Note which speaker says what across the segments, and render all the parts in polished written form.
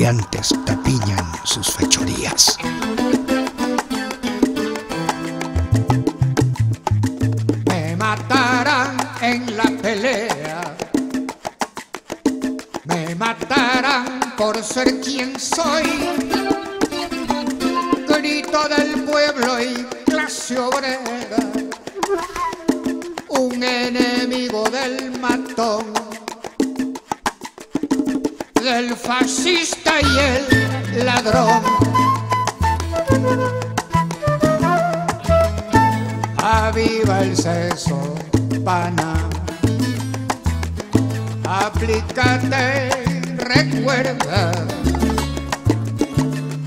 Speaker 1: maleantes tapiñan sus fechorías.
Speaker 2: Me matarán en la pelea, me matarán por ser quien soy, grito del pueblo y clase obrera, un enemigo del matón, del fascista y el ladrón. Aviva el seso, pana, aplícate, recuerda,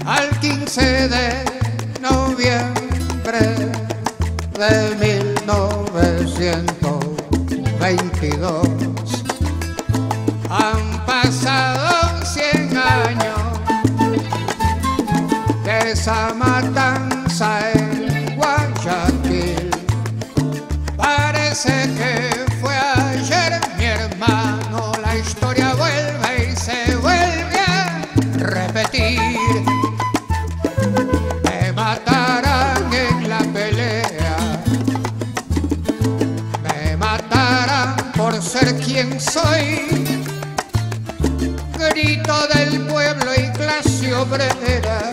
Speaker 2: al 15 de noviembre de 1922. Han pasado 100 años de esa matanza en Guayaquil. Parece que fue ayer, mi hermano, la historia vuelve y se vuelve a repetir. Me matarán en la pelea, me matarán por ser quien soy, grito del pueblo y clase obrera,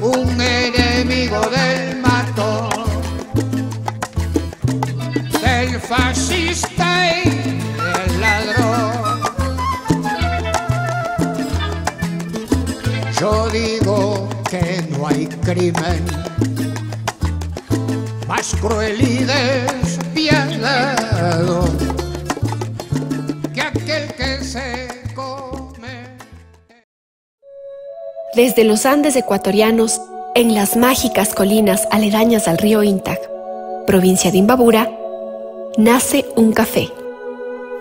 Speaker 2: un enemigo del matón, del fascista y del ladrón. Yo digo que no hay crimen más cruel y despiadado que aquel que se come.
Speaker 3: Desde los Andes ecuatorianos, en las mágicas colinas aledañas al río Intac, provincia de Imbabura, nace un café,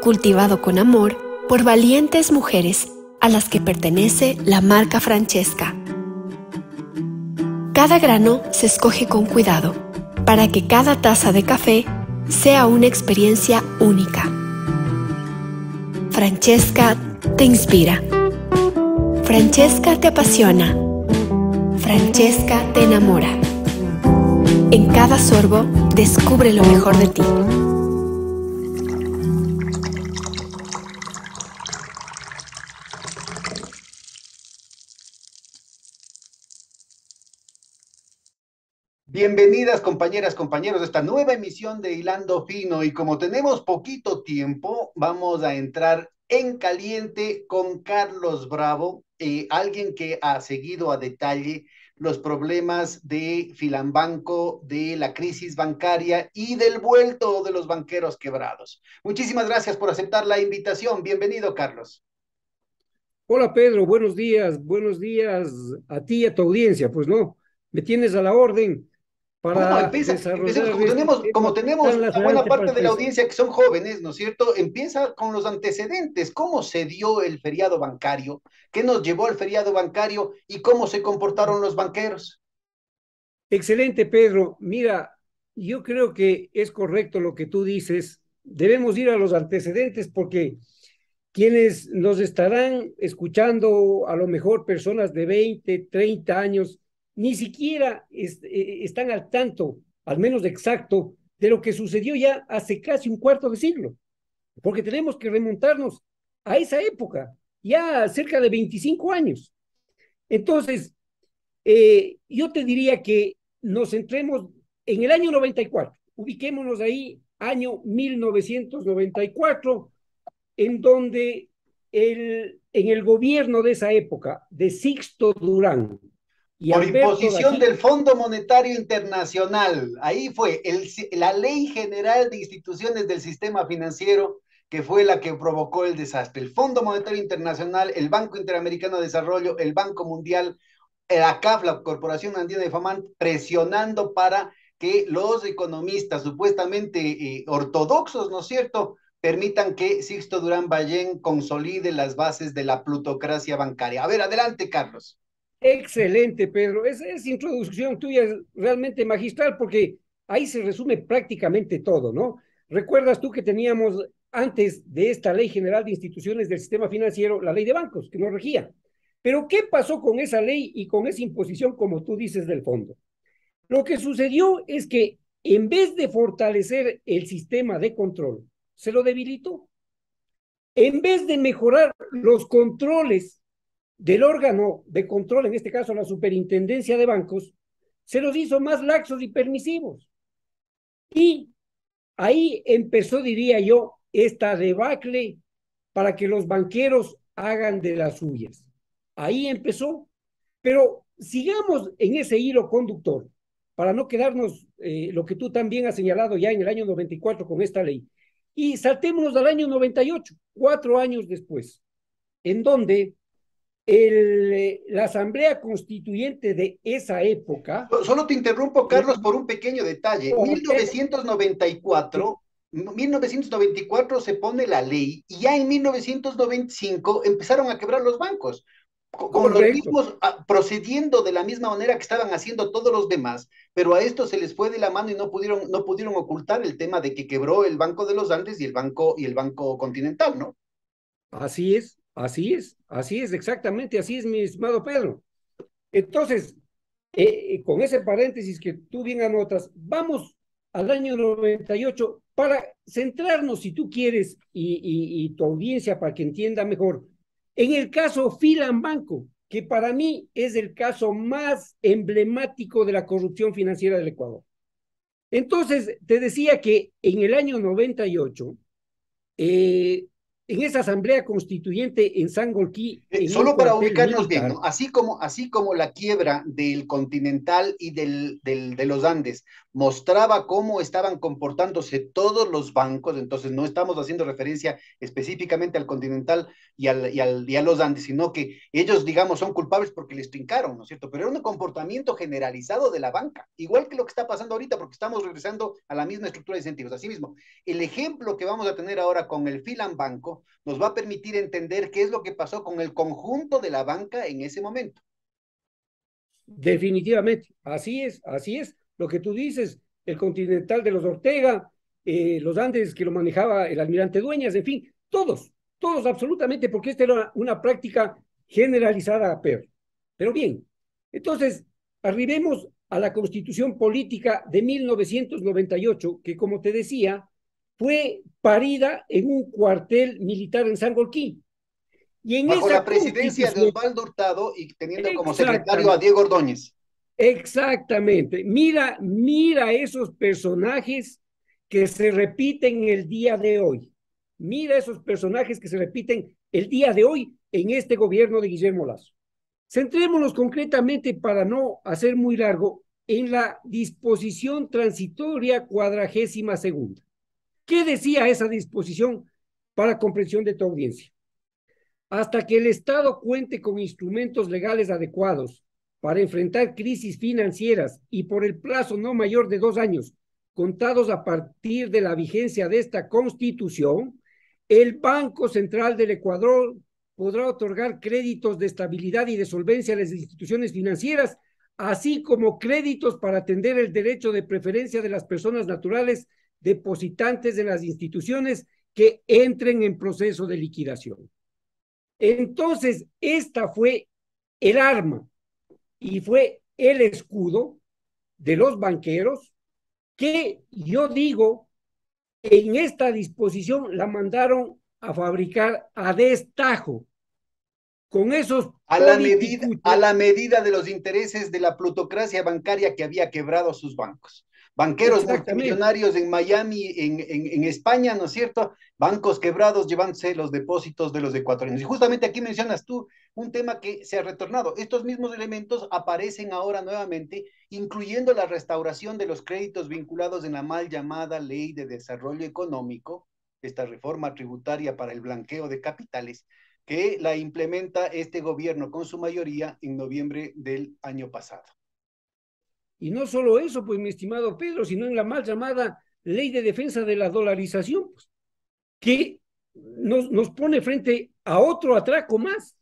Speaker 3: cultivado con amor por valientes mujeres a las que pertenece la marca Francesca. Cada grano se escoge con cuidado para que cada taza de café sea una experiencia única. Francesca te inspira. Francesca te apasiona. Francesca te enamora. En cada sorbo, descubre lo mejor de ti.
Speaker 4: Bienvenidas compañeras, compañeros a esta nueva emisión de Hilando Fino, y como tenemos poquito tiempo, vamos a entrar en caliente con Carlos Bravo, alguien que ha seguido a detalle los problemas de Filambanco, de la crisis bancaria y del vuelto de los banqueros quebrados. Muchísimas gracias por aceptar la invitación. Bienvenido, Carlos.
Speaker 5: Hola Pedro, buenos días a ti y a tu audiencia. Pues no, me tienes a la orden
Speaker 4: ¿Cómo
Speaker 5: para
Speaker 4: empieza?
Speaker 5: desarrollar
Speaker 4: Como tenemos una buena parte de la
Speaker 5: parte.
Speaker 4: audiencia que son jóvenes, ¿no es cierto? Empieza con los antecedentes. ¿Cómo se dio el feriado bancario? ¿Qué nos llevó al feriado bancario? ¿Y cómo se comportaron los banqueros?
Speaker 5: Excelente, Pedro. Mira, yo creo que es correcto lo que tú dices. Debemos ir a los antecedentes porque quienes nos estarán escuchando, a lo mejor personas de 20, 30 años, ni siquiera están al tanto, al menos exacto, de lo que sucedió ya hace casi un cuarto de siglo, porque tenemos que remontarnos a esa época, ya cerca de 25 años. Entonces, yo te diría que nos centremos en el año 94, ubiquémonos ahí, año 1994, en donde en el gobierno de esa época, de Sixto Durán y
Speaker 4: Por
Speaker 5: Alberto
Speaker 4: imposición
Speaker 5: Dají,
Speaker 4: del Fondo Monetario Internacional. Ahí fue la Ley General de Instituciones del Sistema Financiero, que fue la que provocó el desastre. El Fondo Monetario Internacional, el Banco Interamericano de Desarrollo, el Banco Mundial, la CAF, la Corporación Andina de Fomento, presionando para que los economistas supuestamente ortodoxos, ¿no es cierto?, permitan que Sixto Durán Ballén consolide las bases de la plutocracia bancaria. A ver, adelante, Carlos.
Speaker 5: excelente, Pedro. Esa introducción tuya es realmente magistral porque ahí se resume prácticamente todo, ¿no? Recuerdas tú que teníamos antes de esta Ley General de Instituciones del Sistema Financiero, la Ley de Bancos, que nos regía. Pero ¿qué pasó con esa ley y con esa imposición, como tú dices, del fondo? Lo que sucedió es que en vez de fortalecer el sistema de control, se lo debilitó. En vez de mejorar los controles del órgano de control, en este caso la Superintendencia de Bancos, se los hizo más laxos y permisivos. Y ahí empezó, diría yo, esta debacle para que los banqueros hagan de las suyas. Ahí empezó. Pero sigamos en ese hilo conductor, para no quedarnos lo que tú también has señalado ya en el año 94 con esta ley. Y saltémonos al año 98, 4 años después, en donde la Asamblea Constituyente de esa época...
Speaker 4: Solo te interrumpo, Carlos, por un pequeño detalle. 1994 se pone la ley y ya en 1995 empezaron a quebrar los bancos. Como los mismos, procediendo de la misma manera que estaban haciendo todos los demás, pero a esto se les fue de la mano y no pudieron ocultar el tema de que quebró el Banco de los Andes y el Banco Continental, ¿no?
Speaker 5: Así es, exactamente así es, mi estimado Pedro. Entonces, con ese paréntesis que tú bien anotas, vamos al año 98 para centrarnos, si tú quieres, y tu audiencia para que entienda mejor, en el caso Filambanco, que para mí es el caso más emblemático de la corrupción financiera del Ecuador. Entonces, te decía que en el año 98, en esa asamblea constituyente en Sangolquí...
Speaker 4: solo para ubicarnos militar, bien, ¿no? Así como la quiebra del Continental y de los Andes mostraba cómo estaban comportándose todos los bancos, entonces no estamos haciendo referencia específicamente al Continental y a los Andes, sino que ellos, digamos, son culpables porque les trincaron, ¿no es cierto? Pero era un comportamiento generalizado de la banca, igual que lo que está pasando ahorita, porque estamos regresando a la misma estructura de incentivos. Asimismo, el ejemplo que vamos a tener ahora con el Filambanco nos va a permitir entender qué es lo que pasó con el conjunto de la banca en ese momento.
Speaker 5: Definitivamente, así es, lo que tú dices, el Continental de los Ortega, los Andes que lo manejaba el almirante Dueñas, en fin, todos absolutamente, porque esta era una práctica generalizada, pero bien, entonces, arribemos a la Constitución Política de 1998, que como te decía, fue parida en un cuartel militar en Sangolquí.
Speaker 4: Y en bajo la presidencia de Osvaldo Hurtado y teniendo como secretario a Diego Ordóñez.
Speaker 5: Exactamente. Mira esos personajes que se repiten el día de hoy. Mira esos personajes que se repiten el día de hoy en este gobierno de Guillermo Lasso. Centrémonos concretamente, para no hacer muy largo, en la disposición transitoria 42ª. ¿Qué decía esa disposición para comprensión de tu audiencia? Hasta que el Estado cuente con instrumentos legales adecuados para enfrentar crisis financieras y por el plazo no mayor de 2 años, contados a partir de la vigencia de esta Constitución, el Banco Central del Ecuador podrá otorgar créditos de estabilidad y de solvencia a las instituciones financieras, así como créditos para atender el derecho de preferencia de las personas naturales depositantes de las instituciones que entren en proceso de liquidación. Entonces, esta fue el arma y fue el escudo de los banqueros que, yo digo, en esta disposición la mandaron a fabricar a destajo con esos
Speaker 4: a la medida de los intereses de la plutocracia bancaria que había quebrado sus bancos. Banqueros multimillonarios en Miami, en España, ¿no es cierto? Bancos quebrados llevándose los depósitos de los ecuatorianos. Y justamente aquí mencionas tú un tema que se ha retornado. Estos mismos elementos aparecen ahora nuevamente, incluyendo la restauración de los créditos vinculados en la mal llamada Ley de Desarrollo Económico, esta reforma tributaria para el blanqueo de capitales, que la implementa este gobierno con su mayoría en noviembre del año pasado.
Speaker 5: Y no solo eso, pues, mi estimado Pedro, sino en la mal llamada Ley de Defensa de la Dolarización, pues, que nos pone frente a otro atraco más.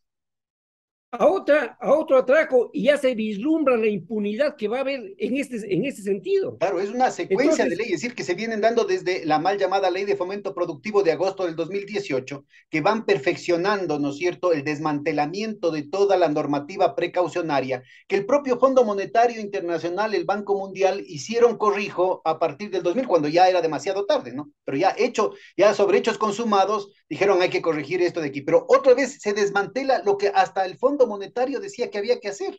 Speaker 5: a otro atraco y ya se vislumbra la impunidad que va a haber en este sentido.
Speaker 4: Claro, es una secuencia de leyes, es decir, que se vienen dando desde la mal llamada Ley de Fomento Productivo de agosto del 2018, que van perfeccionando, ¿no es cierto?, el desmantelamiento de toda la normativa precaucionaria, que el propio Fondo Monetario Internacional, el Banco Mundial, hicieron corrijo a partir del 2000, cuando ya era demasiado tarde, ¿no? Pero ya sobre hechos consumados, dijeron hay que corregir esto de aquí. Pero otra vez se desmantela lo que hasta el Fondo Monetario decía que había que hacer.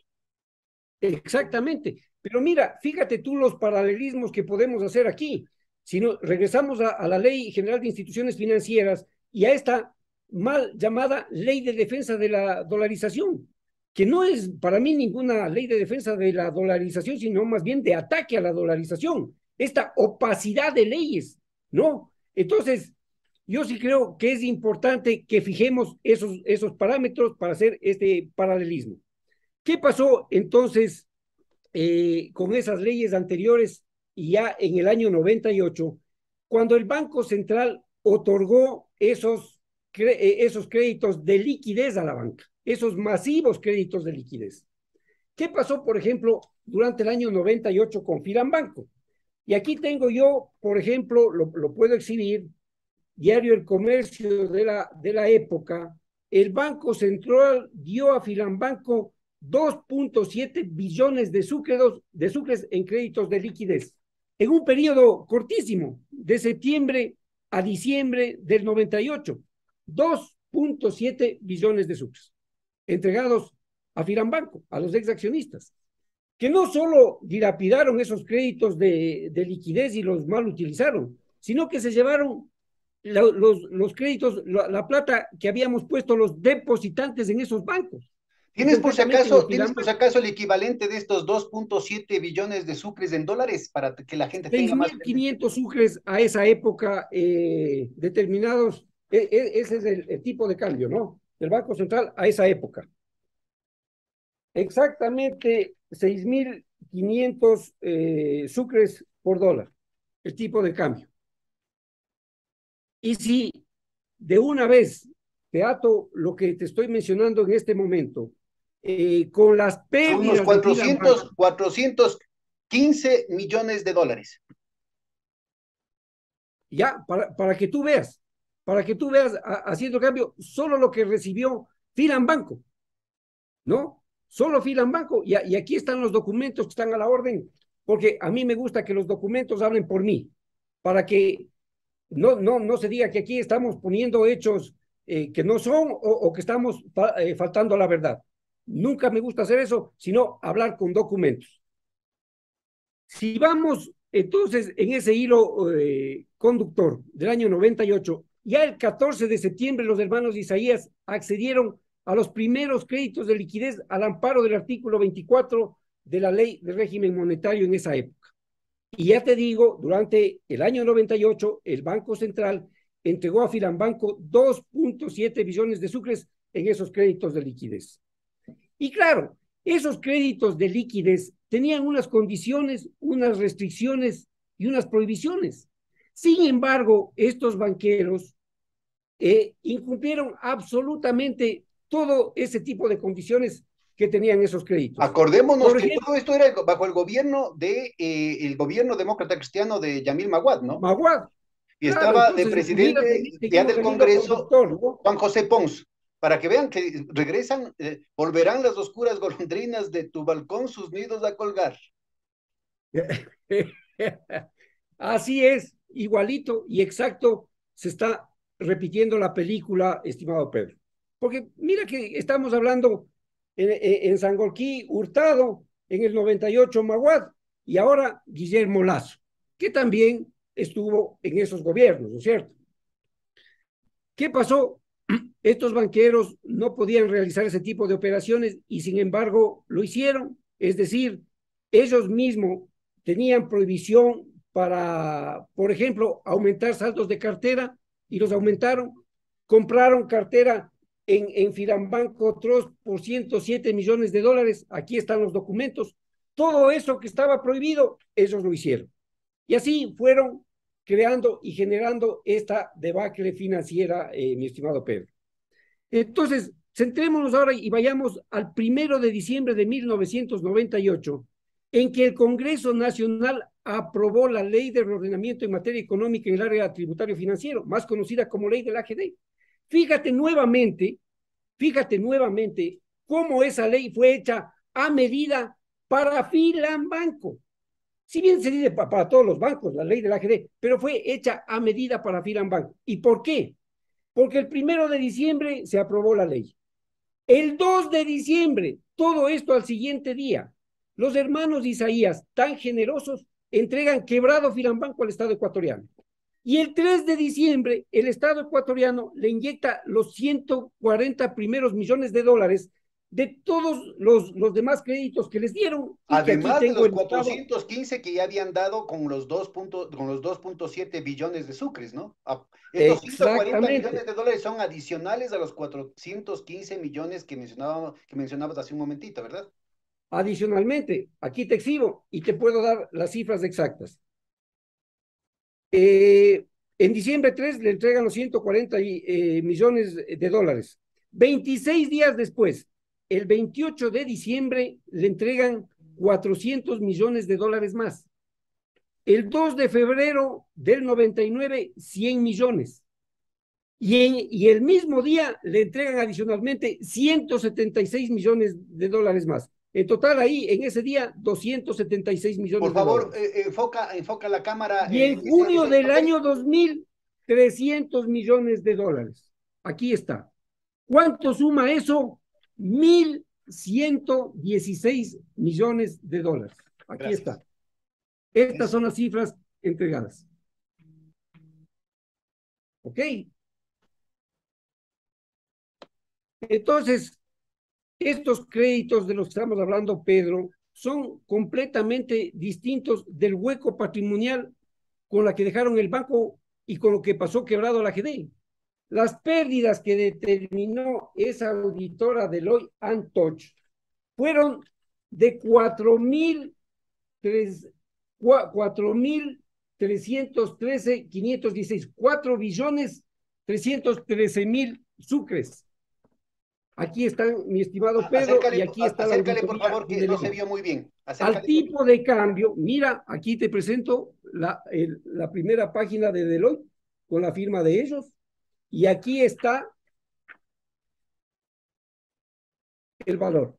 Speaker 5: Exactamente. Pero mira, fíjate tú los paralelismos que podemos hacer aquí. Si no, regresamos a la Ley General de Instituciones Financieras y a esta mal llamada Ley de Defensa de la Dolarización, que no es para mí ninguna ley de defensa de la dolarización, sino más bien de ataque a la dolarización. Esta opacidad de leyes, ¿no? Entonces, yo sí creo que es importante que fijemos esos parámetros para hacer este paralelismo. ¿Qué pasó entonces con esas leyes anteriores y ya en el año 98, cuando el Banco Central otorgó esos créditos de liquidez a la banca, esos masivos créditos de liquidez? ¿Qué pasó, por ejemplo, durante el año 98 con Filambanco? Y aquí tengo yo, por ejemplo, lo puedo exhibir, Diario El Comercio de la época. El Banco Central dio a Filambanco 2.7 billones de sucres en créditos de liquidez, en un periodo cortísimo, de septiembre a diciembre del 98, 2.7 billones de sucres, entregados a Filambanco, a los exaccionistas, que no solo dilapidaron esos créditos de liquidez y los mal utilizaron, sino que se llevaron los créditos, la plata que habíamos puesto los depositantes en esos bancos.
Speaker 4: ¿Tienes por si acaso el equivalente de estos 2.7 billones de sucres en dólares para que la gente tenga más?
Speaker 5: 6.500 sucres a esa época determinados, ese es el tipo de cambio, ¿no? Del Banco Central a esa época. Exactamente 6.500 sucres por dólar, el tipo de cambio. Y si de una vez te ato lo que te estoy mencionando en este momento, con las pérdidas...
Speaker 4: Son unos 415 millones de dólares.
Speaker 5: Ya, para que tú veas, haciendo cambio, solo lo que recibió Filambanco, ¿no? Solo Filambanco, y aquí están los documentos que están a la orden, porque a mí me gusta que los documentos hablen por mí, para que no se diga que aquí estamos poniendo hechos que no son o que estamos faltando a la verdad. Nunca me gusta hacer eso, sino hablar con documentos. Si vamos entonces en ese hilo conductor del año 98, ya el 14 de septiembre los hermanos Isaías accedieron a los primeros créditos de liquidez al amparo del artículo 24 de la Ley de Régimen Monetario en esa época. Y ya te digo, durante el año 98, el Banco Central entregó a Filambanco 2.7 billones de sucres en esos créditos de liquidez. Y claro, esos créditos de liquidez tenían unas condiciones, unas restricciones y unas prohibiciones. Sin embargo, estos banqueros incumplieron absolutamente todo ese tipo de condiciones que tenían esos créditos.
Speaker 4: Acordémonos que todo esto era bajo el gobierno el gobierno demócrata cristiano de Yamil Maguad, ¿no?
Speaker 5: Maguad.
Speaker 4: Y claro, estaba entonces, de presidente ya del Congreso, ¿no? Juan José Pons, para que vean que regresan, volverán las oscuras golondrinas de tu balcón sus nidos a colgar.
Speaker 5: Así es, igualito y exacto se está repitiendo la película, estimado Pedro. Porque mira que estamos hablando en Sangolquí, Hurtado, en el 98 Maguad, y ahora Guillermo Lasso, que también estuvo en esos gobiernos, ¿no es cierto? ¿Qué pasó? Estos banqueros no podían realizar ese tipo de operaciones y sin embargo lo hicieron, es decir, ellos mismos tenían prohibición para, por ejemplo, aumentar saldos de cartera y los aumentaron, compraron cartera en Filambanco otros por 107 millones de dólares, aquí están los documentos, todo eso que estaba prohibido, ellos lo hicieron. Y así fueron creando y generando esta debacle financiera, mi estimado Pedro. Entonces, centrémonos ahora y vayamos al 1 de diciembre de 1998, en que el Congreso Nacional aprobó la Ley de Reordenamiento en materia económica en el área tributario financiero, más conocida como Ley del AGD. Fíjate nuevamente cómo esa ley fue hecha a medida para Filambanco. Si bien se dice para todos los bancos, la ley del AGD, pero fue hecha a medida para Filambanco. ¿Y por qué? Porque el 1 de diciembre se aprobó la ley. El 2 de diciembre, todo esto al siguiente día, los hermanos Isaías, tan generosos, entregan quebrado Filambanco al Estado ecuatoriano. Y el 3 de diciembre, el Estado ecuatoriano le inyecta los 140 primeros millones de dólares de todos los demás créditos que les dieron.
Speaker 4: Además de los 415 que ya habían dado con los 2.7 billones de sucres, ¿no? Estos 140 millones de dólares son adicionales a los 415 millones que mencionabas hace un momentito, ¿verdad?
Speaker 5: Adicionalmente, aquí te exhibo y te puedo dar las cifras exactas. En diciembre 3 le entregan los 140 millones de dólares. 26 días después, el 28 de diciembre, le entregan 400 millones de dólares más. El 2 de febrero del 99, 100 millones. Y el mismo día le entregan adicionalmente 176 millones de dólares más. En total ahí, en ese día, 276 millones de dólares.
Speaker 4: Por favor, enfoca la cámara.
Speaker 5: Y en junio del año 2000, 300 millones de dólares. Aquí está. ¿Cuánto suma eso? 1.116 millones de dólares. Aquí Gracias. Está. Estas son las cifras entregadas. ¿Ok? Entonces, estos créditos de los que estamos hablando, Pedro, son completamente distintos del hueco patrimonial con la que dejaron el banco y con lo que pasó quebrado la AGD. Las pérdidas que determinó esa auditora Deloitte & Touche fueron de 4.313.516, 4.313.000 sucres. Aquí están, mi estimado Pedro, y aquí está la
Speaker 4: acércale, por favor, que no se vio muy bien.
Speaker 5: Al tipo de cambio, mira, aquí te presento la primera página de Deloitte con la firma de ellos, y aquí está el valor.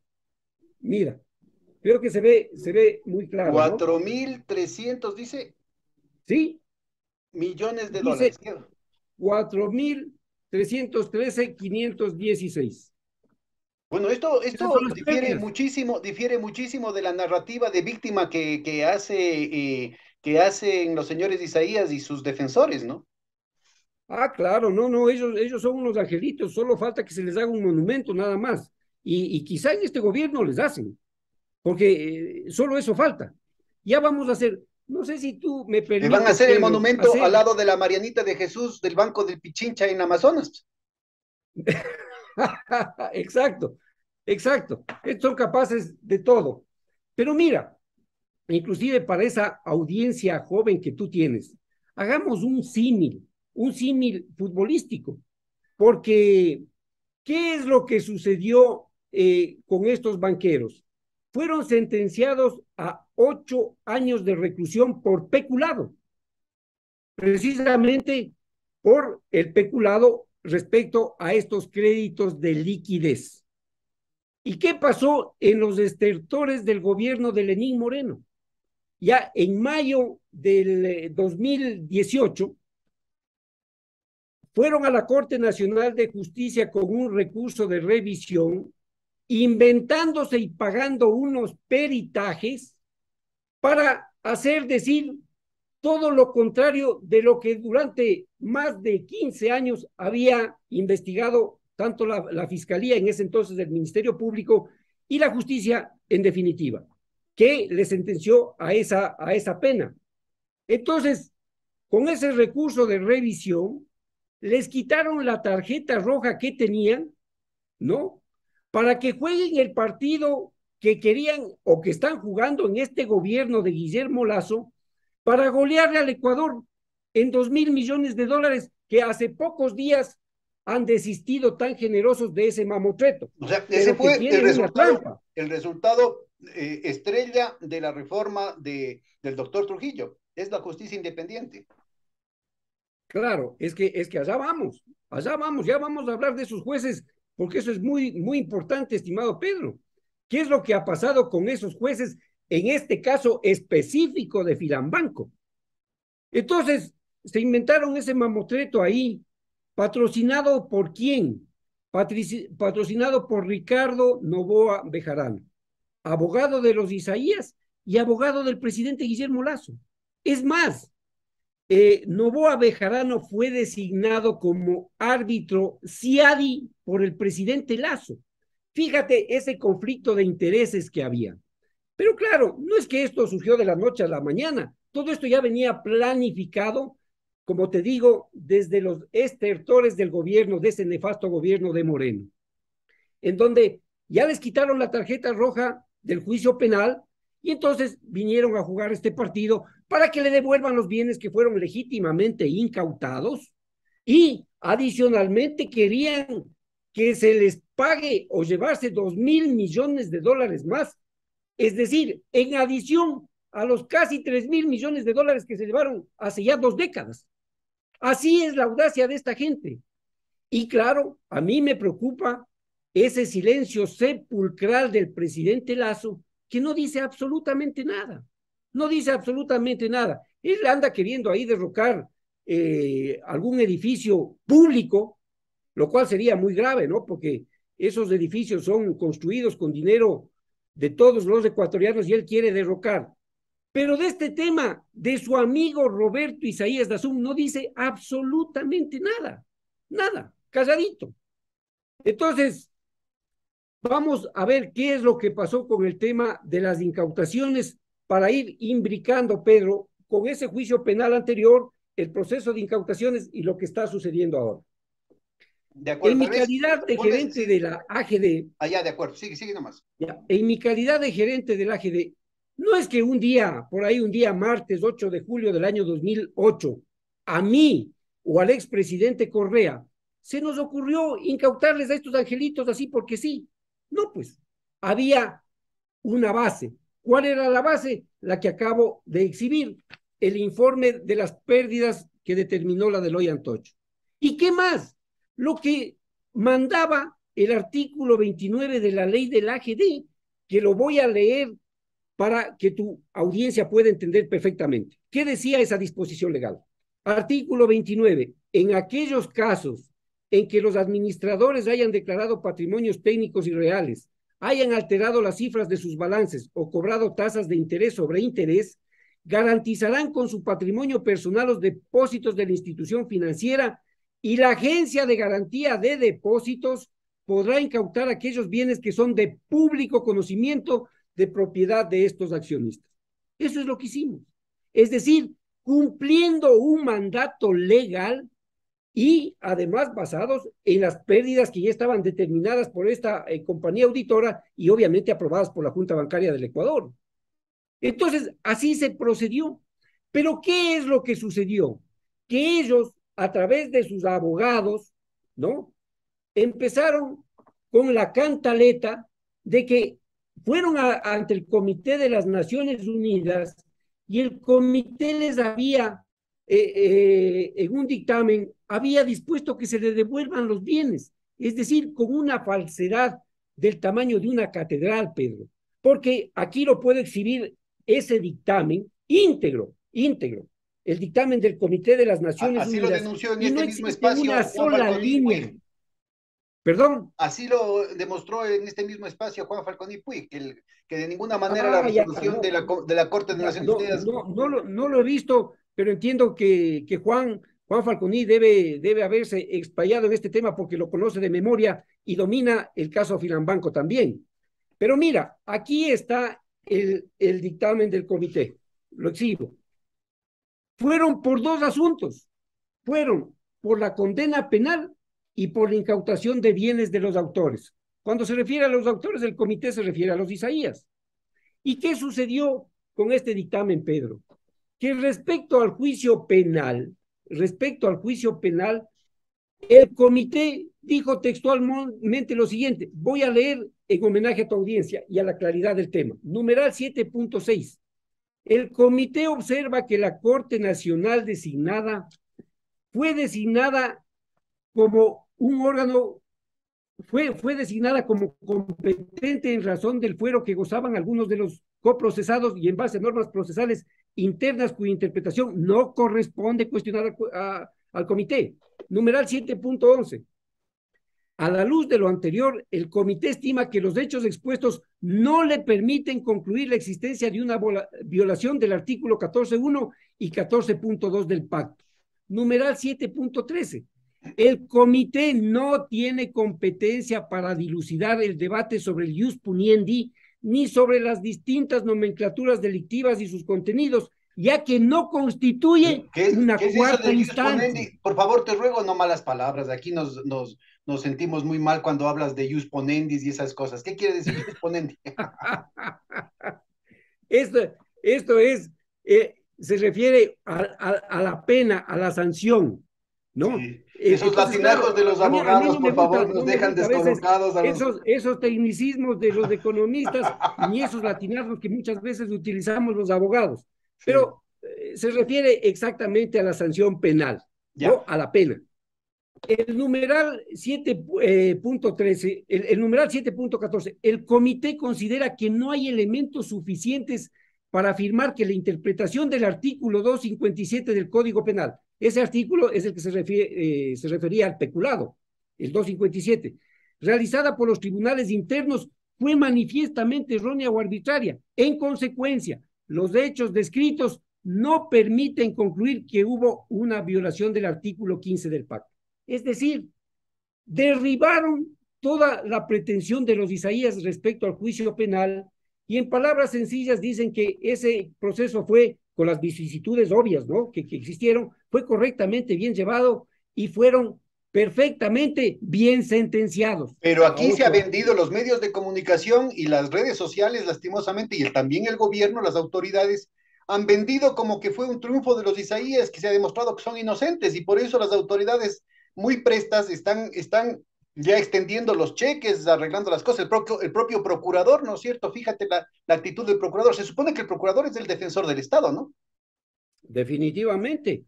Speaker 5: Mira, creo que se ve muy claro.
Speaker 4: 4.300, dice.
Speaker 5: Sí.
Speaker 4: Millones de dólares.
Speaker 5: 4.313.516.
Speaker 4: Bueno, esto difiere muchísimo de la narrativa de víctima que hacen los señores Isaías y sus defensores, ¿no?
Speaker 5: Ah, claro, no, ellos son unos angelitos, solo falta que se les haga un monumento nada más. Y quizá en este gobierno les hacen, porque solo eso falta. Ya vamos a hacer, no sé si tú me permites.
Speaker 4: Le van a hacer el monumento al lado de la Marianita de Jesús del Banco del Pichincha en Amazonas.
Speaker 5: Exacto. Estos son capaces de todo. Pero mira, inclusive para esa audiencia joven que tú tienes, hagamos un símil futbolístico, porque ¿qué es lo que sucedió con estos banqueros? Fueron sentenciados a 8 años de reclusión por peculado, precisamente por el peculado respecto a estos créditos de liquidez. ¿Y qué pasó en los estertores del gobierno de Lenín Moreno? Ya en mayo del 2018, fueron a la Corte Nacional de Justicia con un recurso de revisión, inventándose y pagando unos peritajes para hacer decir todo lo contrario de lo que durante más de 15 años había investigado tanto la Fiscalía en ese entonces del Ministerio Público y la Justicia en definitiva, que le sentenció a esa pena. Entonces, con ese recurso de revisión, les quitaron la tarjeta roja que tenían, ¿no? Para que jueguen el partido que querían o que están jugando en este gobierno de Guillermo Lasso para golearle al Ecuador en 2.000 millones de dólares que hace pocos días han desistido tan generosos de ese mamotreto.
Speaker 4: O sea,
Speaker 5: Pero
Speaker 4: ese
Speaker 5: que
Speaker 4: fue
Speaker 5: tienen una trampa.
Speaker 4: el resultado estrella de la reforma del doctor Trujillo. Es la justicia independiente.
Speaker 5: Claro, es que allá vamos, ya vamos a hablar de esos jueces, porque eso es muy, muy importante, estimado Pedro. ¿Qué es lo que ha pasado con esos jueces en este caso específico de Filambanco? Entonces, se inventaron ese mamotreto ahí, patrocinado por quién? Patrocinado por Ricardo Noboa Bejarano, abogado de los Isaías y abogado del presidente Guillermo Lazo. Es más, Noboa Bejarano fue designado como árbitro CIADI por el presidente Lazo. Fíjate ese conflicto de intereses que había. Pero claro, no es que esto surgió de la noche a la mañana, todo esto ya venía planificado, como te digo, desde los estertores del gobierno, de ese nefasto gobierno de Moreno, en donde ya les quitaron la tarjeta roja del juicio penal y entonces vinieron a jugar este partido para que le devuelvan los bienes que fueron legítimamente incautados y adicionalmente querían que se les pague o llevarse 2.000 millones de dólares más. Es decir, en adición a los casi 3.000 millones de dólares que se llevaron hace ya 2 décadas. Así es la audacia de esta gente. Y claro, a mí me preocupa ese silencio sepulcral del presidente Lazo, que no dice absolutamente nada. No dice absolutamente nada. Él anda queriendo ahí derrocar algún edificio público, lo cual sería muy grave, ¿no? Porque esos edificios son construidos con dinero de todos los ecuatorianos y él quiere derrocar. Pero de este tema, de su amigo Roberto Isaías Dazún, no dice absolutamente nada, nada, calladito. Entonces, vamos a ver qué es lo que pasó con el tema de las incautaciones para ir imbricando, Pedro, con ese juicio penal anterior, el proceso de incautaciones y lo que está sucediendo ahora.
Speaker 4: De acuerdo,
Speaker 5: en mi calidad de gerente de la AGD.
Speaker 4: Ya, de acuerdo, sigue nomás.
Speaker 5: En mi calidad de gerente de la AGD, no es que un día, por ahí un día martes 8 de julio del año 2008, a mí o al expresidente Correa, se nos ocurrió incautarles a estos angelitos así porque sí. No, pues, había una base. ¿Cuál era la base? La que acabo de exhibir, el informe de las pérdidas que determinó la Deloitte Antocho. ¿Y qué más? Lo que mandaba el artículo 29 de la ley del AGD, que lo voy a leer para que tu audiencia pueda entender perfectamente. ¿Qué decía esa disposición legal? Artículo 29. En aquellos casos en que los administradores hayan declarado patrimonios técnicos y reales, hayan alterado las cifras de sus balances o cobrado tasas de interés sobre interés, garantizarán con su patrimonio personal los depósitos de la institución financiera y la agencia de garantía de depósitos podrá incautar aquellos bienes que son de público conocimiento de propiedad de estos accionistas. Eso es lo que hicimos. Es decir, cumpliendo un mandato legal y además basados en las pérdidas que ya estaban determinadas por esta compañía auditora y obviamente aprobadas por la Junta Bancaria del Ecuador. Entonces, así se procedió. Pero ¿qué es lo que sucedió? Que ellos, a través de sus abogados, ¿no? Empezaron con la cantaleta de que fueron ante el Comité de las Naciones Unidas y el comité les había, en un dictamen, había dispuesto que se le devuelvan los bienes, es decir, con una falsedad del tamaño de una catedral, Pedro, porque aquí lo puedo exhibir ese dictamen íntegro, el dictamen del Comité de las Naciones
Speaker 4: Unidas.
Speaker 5: Así
Speaker 4: lo denunció en este mismo espacio
Speaker 5: una sola línea. ¿Perdón?
Speaker 4: Así lo demostró en este mismo espacio Juan Falconi Puig, que de ninguna manera la resolución de la Corte de Naciones Unidas...
Speaker 5: No lo he visto, pero entiendo que Juan Falconi debe haberse explayado en este tema porque lo conoce de memoria y domina el caso Filambanco también. Pero mira, aquí está el dictamen del comité, lo exhibo. Fueron por dos asuntos, fueron por la condena penal y por la incautación de bienes de los autores. Cuando se refiere a los autores, el comité se refiere a los Isaías. ¿Y qué sucedió con este dictamen, Pedro? Que respecto al juicio penal, El comité dijo textualmente lo siguiente, voy a leer en homenaje a tu audiencia y a la claridad del tema. Numeral 7.6. El comité observa que la Corte Nacional fue designada como un órgano, fue designada como competente en razón del fuero que gozaban algunos de los coprocesados y en base a normas procesales internas cuya interpretación no corresponde cuestionar al comité. Numeral 7.11. A la luz de lo anterior, el comité estima que los hechos expuestos no le permiten concluir la existencia de una violación del artículo 14.1 y 14.2 del pacto. Numeral 7.13. El comité no tiene competencia para dilucidar el debate sobre el ius puniendi ni sobre las distintas nomenclaturas delictivas y sus contenidos, ya que no constituye una cuarta instancia.
Speaker 4: Por favor, te ruego, no malas palabras. Aquí nos sentimos muy mal cuando hablas de ius ponendis y esas cosas. ¿Qué quiere decir ius ponendi?
Speaker 5: Esto es, se refiere a la pena, a la sanción, ¿no?
Speaker 4: Sí. Esos latinajos de los abogados, por favor, nos dejan descolocados.
Speaker 5: Esos tecnicismos de los economistas, ni esos latinajos que muchas veces utilizamos los abogados. Pero se refiere exactamente a la sanción penal, ¿no? A la pena. El numeral 7.13, el numeral 7.14, el comité considera que no hay elementos suficientes para afirmar que la interpretación del artículo 257 del Código Penal, ese artículo es el que se refería al peculado, el 257, realizada por los tribunales internos, fue manifiestamente errónea o arbitraria. En consecuencia, los hechos descritos no permiten concluir que hubo una violación del artículo 15 del pacto. Es decir, derribaron toda la pretensión de los Isaías respecto al juicio penal y en palabras sencillas dicen que ese proceso fue, con las vicisitudes obvias, ¿no?, que existieron, fue correctamente bien llevado y fueron perfectamente bien sentenciados.
Speaker 4: Pero aquí se ha vendido los medios de comunicación y las redes sociales, lastimosamente, y también el gobierno, las autoridades, han vendido como que fue un triunfo de los Isaías, que se ha demostrado que son inocentes, y por eso las autoridades muy prestas están ya extendiendo los cheques, arreglando las cosas. El propio procurador, ¿no es cierto? Fíjate la actitud del procurador. Se supone que el procurador es el defensor del Estado, ¿no?
Speaker 5: Definitivamente.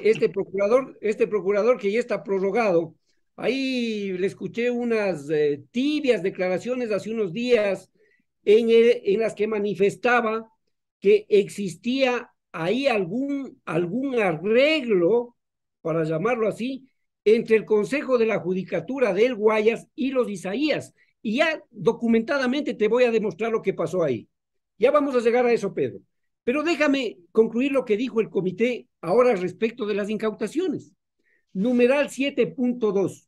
Speaker 5: Este procurador que ya está prorrogado, ahí le escuché unas tibias declaraciones hace unos días en las que manifestaba que existía ahí algún arreglo, para llamarlo así, entre el Consejo de la Judicatura del Guayas y los Isaías. Y ya documentadamente te voy a demostrar lo que pasó ahí. Ya vamos a llegar a eso, Pedro. Pero déjame concluir lo que dijo el comité ahora respecto de las incautaciones. Numeral 7.2.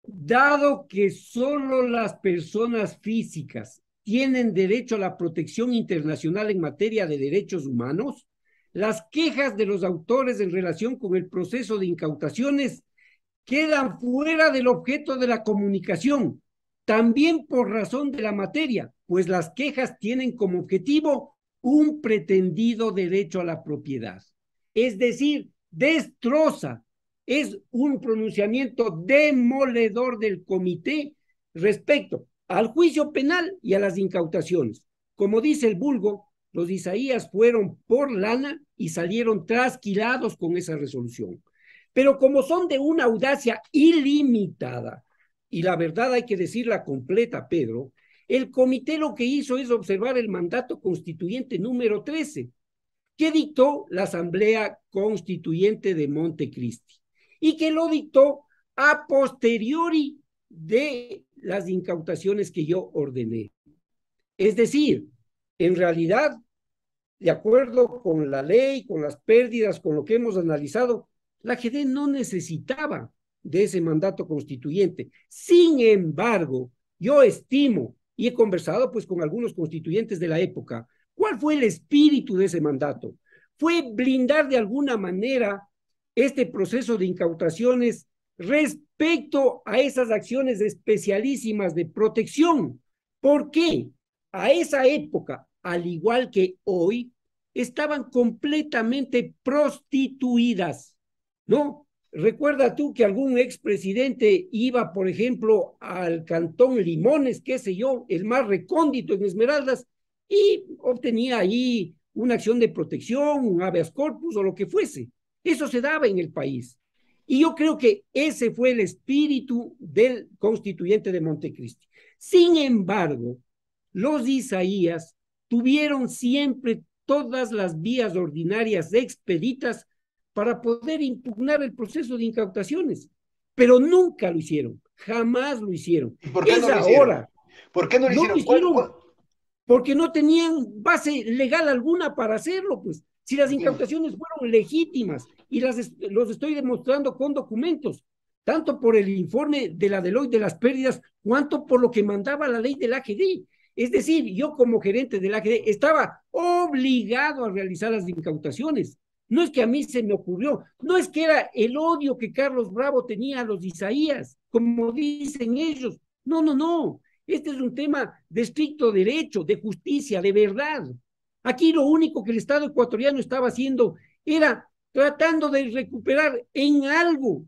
Speaker 5: Dado que solo las personas físicas tienen derecho a la protección internacional en materia de derechos humanos, las quejas de los autores en relación con el proceso de incautaciones quedan fuera del objeto de la comunicación, también por razón de la materia, pues las quejas tienen como objetivo un pretendido derecho a la propiedad. Es decir, destroza, es un pronunciamiento demoledor del comité respecto al juicio penal y a las incautaciones. Como dice el vulgo, los Isaías fueron por lana y salieron trasquilados con esa resolución. Pero como son de una audacia ilimitada, y la verdad hay que decirla completa, Pedro, el comité lo que hizo es observar el mandato constituyente número 13, que dictó la Asamblea Constituyente de Montecristi, y que lo dictó a posteriori de las incautaciones que yo ordené. Es decir, en realidad, de acuerdo con la ley, con las pérdidas, con lo que hemos analizado, la GD no necesitaba de ese mandato constituyente. Sin embargo, yo estimo, y he conversado pues con algunos constituyentes de la época, ¿cuál fue el espíritu de ese mandato? Fue blindar de alguna manera este proceso de incautaciones respecto a esas acciones especialísimas de protección. ¿Por qué? A esa época, al igual que hoy, estaban completamente prostituidas, ¿no? recuerda tú que algún expresidente iba, por ejemplo, al Cantón Limones, qué sé yo, el más recóndito en Esmeraldas, y obtenía ahí una acción de protección, un habeas corpus o lo que fuese. Eso se daba en el país. Y yo creo que ese fue el espíritu del constituyente de Montecristi. Sin embargo, los Isaías tuvieron siempre todas las vías ordinarias expeditas para poder impugnar el proceso de incautaciones, pero nunca lo hicieron, jamás lo hicieron.
Speaker 4: ¿Y por qué
Speaker 5: Es
Speaker 4: no lo hicieron?
Speaker 5: ahora,
Speaker 4: ¿Por qué no lo
Speaker 5: no lo
Speaker 4: hicieron?
Speaker 5: hicieron porque no tenían base legal alguna para hacerlo, pues. Si las incautaciones fueron legítimas y los estoy demostrando con documentos, tanto por el informe de la Deloitte de las pérdidas, cuanto por lo que mandaba la ley del AGD. Es decir, yo como gerente del AGD estaba obligado a realizar las incautaciones. No es que a mí se me ocurrió, no es que era el odio que Carlos Bravo tenía a los Isaías, como dicen ellos. No, no, no. Este es un tema de estricto derecho, de justicia, de verdad. Aquí lo único que el Estado ecuatoriano estaba haciendo era tratando de recuperar en algo,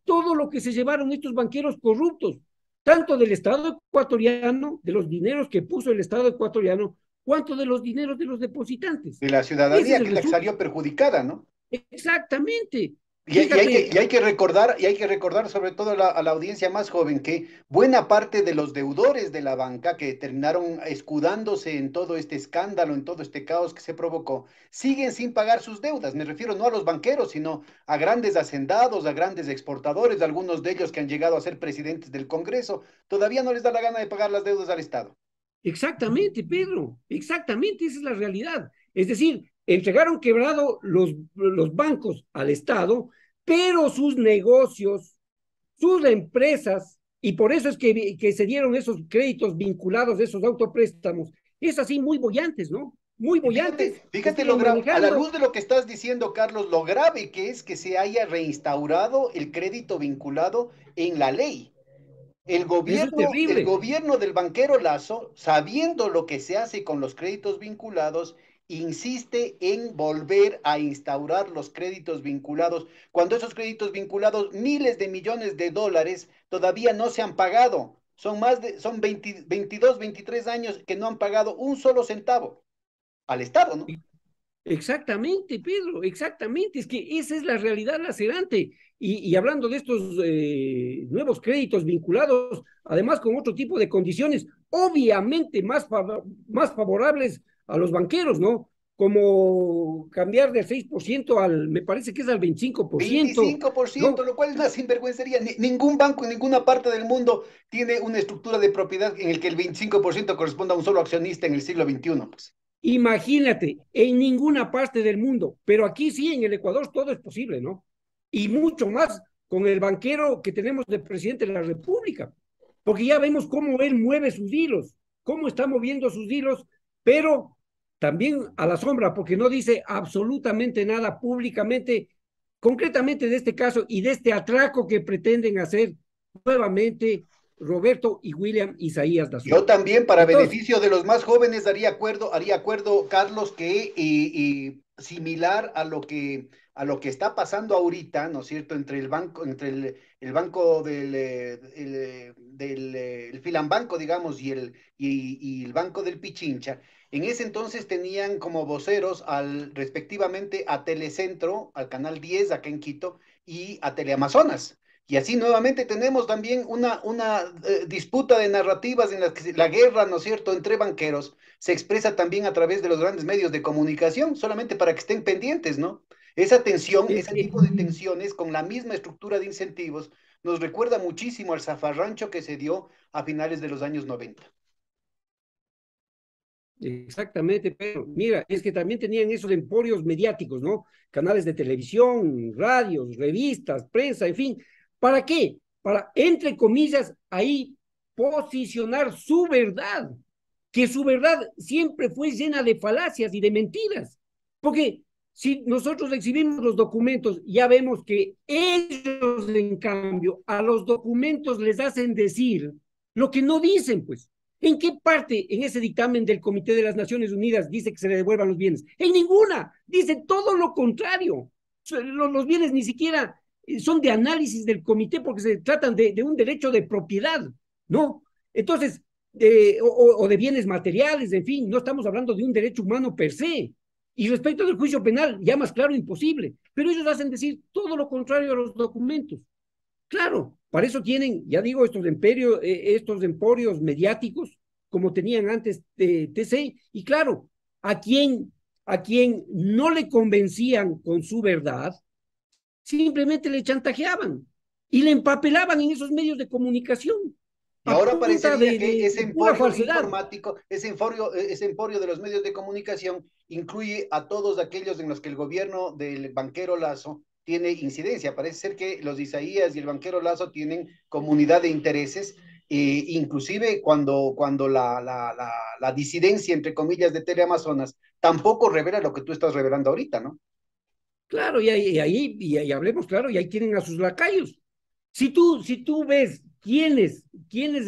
Speaker 5: todo lo que se llevaron estos banqueros corruptos, tanto del Estado ecuatoriano, de los dineros que puso el Estado ecuatoriano, cuanto de los dineros de los depositantes.
Speaker 4: De la ciudadanía, que es la que salió perjudicada, ¿no?
Speaker 5: Exactamente.
Speaker 4: Y hay que recordar sobre todo a la audiencia más joven que buena parte de los deudores de la banca que terminaron escudándose en todo este escándalo, en todo este caos que se provocó, siguen sin pagar sus deudas. Me refiero no a los banqueros, sino a grandes hacendados, a grandes exportadores, algunos de ellos que han llegado a ser presidentes del Congreso. Todavía no les da la gana de pagar las deudas al Estado.
Speaker 5: Exactamente, Pedro, exactamente, esa es la realidad. Es decir, entregaron quebrado los bancos al Estado, pero sus negocios, sus empresas, y por eso es que se dieron esos créditos vinculados, esos autopréstamos, es así muy bollantes, ¿no? Muy bollantes.
Speaker 4: Fíjate lo grave, a la luz de lo que estás diciendo, Carlos, lo grave que es que se haya reinstaurado el crédito vinculado en la ley. El gobierno del banquero Lazo, sabiendo lo que se hace con los créditos vinculados, insiste en volver a instaurar los créditos vinculados, cuando esos créditos vinculados, miles de millones de dólares, todavía no se han pagado. Son 22, 23 años que no han pagado un solo centavo al Estado, ¿no?
Speaker 5: Exactamente, Pedro, exactamente. Es que esa es la realidad lacerante. Y hablando de estos nuevos créditos vinculados, además con otro tipo de condiciones, obviamente más favorables a los banqueros, ¿no? Como cambiar del 6% me parece que es al 25%.
Speaker 4: 25%, ¿no? Lo cual es una sinvergüencería. Ningún banco en ninguna parte del mundo tiene una estructura de propiedad en el que el 25% corresponda a un solo accionista en el siglo XXI, pues.
Speaker 5: Imagínate, en ninguna parte del mundo, pero aquí sí, en el Ecuador todo es posible, ¿no? Y mucho más con el banquero que tenemos de presidente de la República, porque ya vemos cómo él mueve sus hilos, cómo está moviendo sus hilos, pero también a la sombra, porque no dice absolutamente nada públicamente, concretamente de este caso y de este atraco que pretenden hacer nuevamente Roberto y William Isaías Dazón.
Speaker 4: Yo también, para beneficio de los más jóvenes, haría acuerdo, Carlos, que similar a lo que está pasando ahorita, ¿no es cierto?, entre el banco del Filambanco, digamos, y el banco del Pichincha. En ese entonces tenían como voceros respectivamente a Telecentro, al Canal 10 acá en Quito, y a Teleamazonas. Y así nuevamente tenemos también una disputa de narrativas en las que la guerra, ¿no es cierto?, entre banqueros se expresa también a través de los grandes medios de comunicación, solamente para que estén pendientes, ¿no? Esa tensión, ese tipo de tensiones con la misma estructura de incentivos nos recuerda muchísimo al zafarrancho que se dio a finales de los años 90.
Speaker 5: Exactamente, pero mira, es que también tenían esos emporios mediáticos, ¿no? Canales de televisión, radios, revistas, prensa, en fin. ¿Para qué? Para, entre comillas, ahí posicionar su verdad, que su verdad siempre fue llena de falacias y de mentiras. Porque si nosotros exhibimos los documentos, ya vemos que ellos, en cambio, a los documentos les hacen decir lo que no dicen, pues. ¿En qué parte en ese dictamen del Comité de las Naciones Unidas dice que se le devuelvan los bienes? En ninguna. Dice todo lo contrario. Los bienes ni siquiera son de análisis del comité porque se tratan de un derecho de propiedad, ¿no? Entonces, o de bienes materiales, en fin, no estamos hablando de un derecho humano per se. Y respecto del juicio penal, ya más claro, imposible. Pero ellos hacen decir todo lo contrario a los documentos. Claro, para eso tienen, ya digo, estos emporios mediáticos, como tenían antes TC, y claro, a quien no le convencían con su verdad, simplemente le chantajeaban y le empapelaban en esos medios de comunicación.
Speaker 4: Y ahora parecería que ese emporio informático, ese emporio de los medios de comunicación incluye a todos aquellos en los que el gobierno del banquero Lazo tiene incidencia. Parece ser que los Isaías y el banquero Lazo tienen comunidad de intereses, inclusive cuando la disidencia, entre comillas, de Teleamazonas tampoco revela lo que tú estás revelando ahorita, ¿no?
Speaker 5: Claro, y hablemos claro, y ahí tienen a sus lacayos. Si tú ves quiénes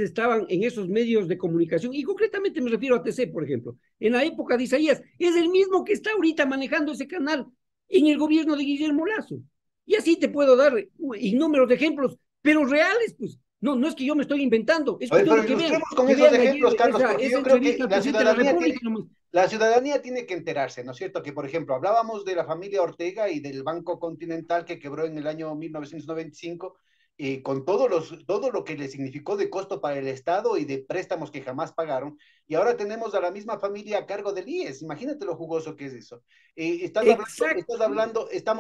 Speaker 5: estaban en esos medios de comunicación, y concretamente me refiero a TC, por ejemplo, en la época de Isaías, es el mismo que está ahorita manejando ese canal en el gobierno de Guillermo Lazo. Y así te puedo dar innúmeros de ejemplos, pero reales, pues. No es que yo me estoy inventando. Es
Speaker 4: pero ilustremos con esos ejemplos, Carlos, porque yo creo que la ciudadanía tiene que enterarse, ¿no es cierto? Que, por ejemplo, hablábamos de la familia Ortega y del Banco Continental que quebró en el año 1995, con todo lo que le significó de costo para el Estado y de préstamos que jamás pagaron, y ahora tenemos a la misma familia a cargo del IES. Imagínate lo jugoso que es eso. Estamos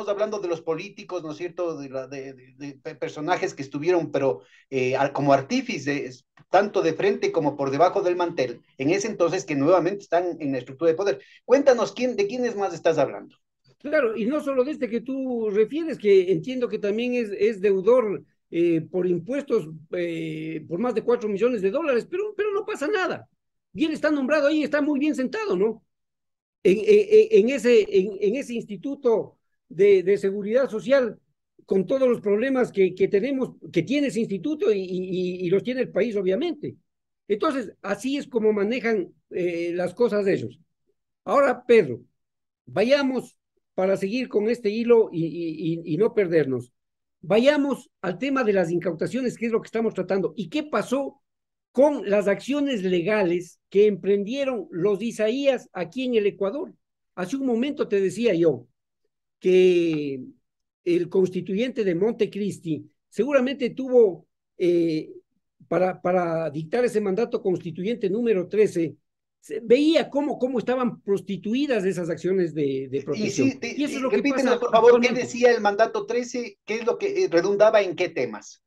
Speaker 4: hablando de los políticos, ¿no es cierto?, de personajes que estuvieron, pero como artífices, tanto de frente como por debajo del mantel, en ese entonces, que nuevamente están en la estructura de poder. Cuéntanos de quiénes más estás hablando.
Speaker 5: Claro, y no solo de este que tú refieres, que entiendo que también es deudor por impuestos por más de $4 millones, pero no pasa nada. Y él está nombrado ahí, está muy bien sentado, ¿no? En ese instituto de seguridad social, con todos los problemas que tenemos, que tiene ese instituto y los tiene el país, obviamente. Entonces, así es como manejan las cosas de ellos. Ahora, Pedro, vayamos para seguir con este hilo y no perdernos. Vayamos al tema de las incautaciones, que es lo que estamos tratando. ¿Y qué pasó con las acciones legales que emprendieron los Isaías aquí en el Ecuador? Hace un momento te decía yo que el constituyente de Montecristi seguramente tuvo, para dictar ese mandato constituyente número 13, veía cómo estaban prostituidas esas acciones de protección.
Speaker 4: Y eso es lo que pasa, por favor, ¿qué decía el mandato 13? ¿Qué es lo que redundaba en qué temas?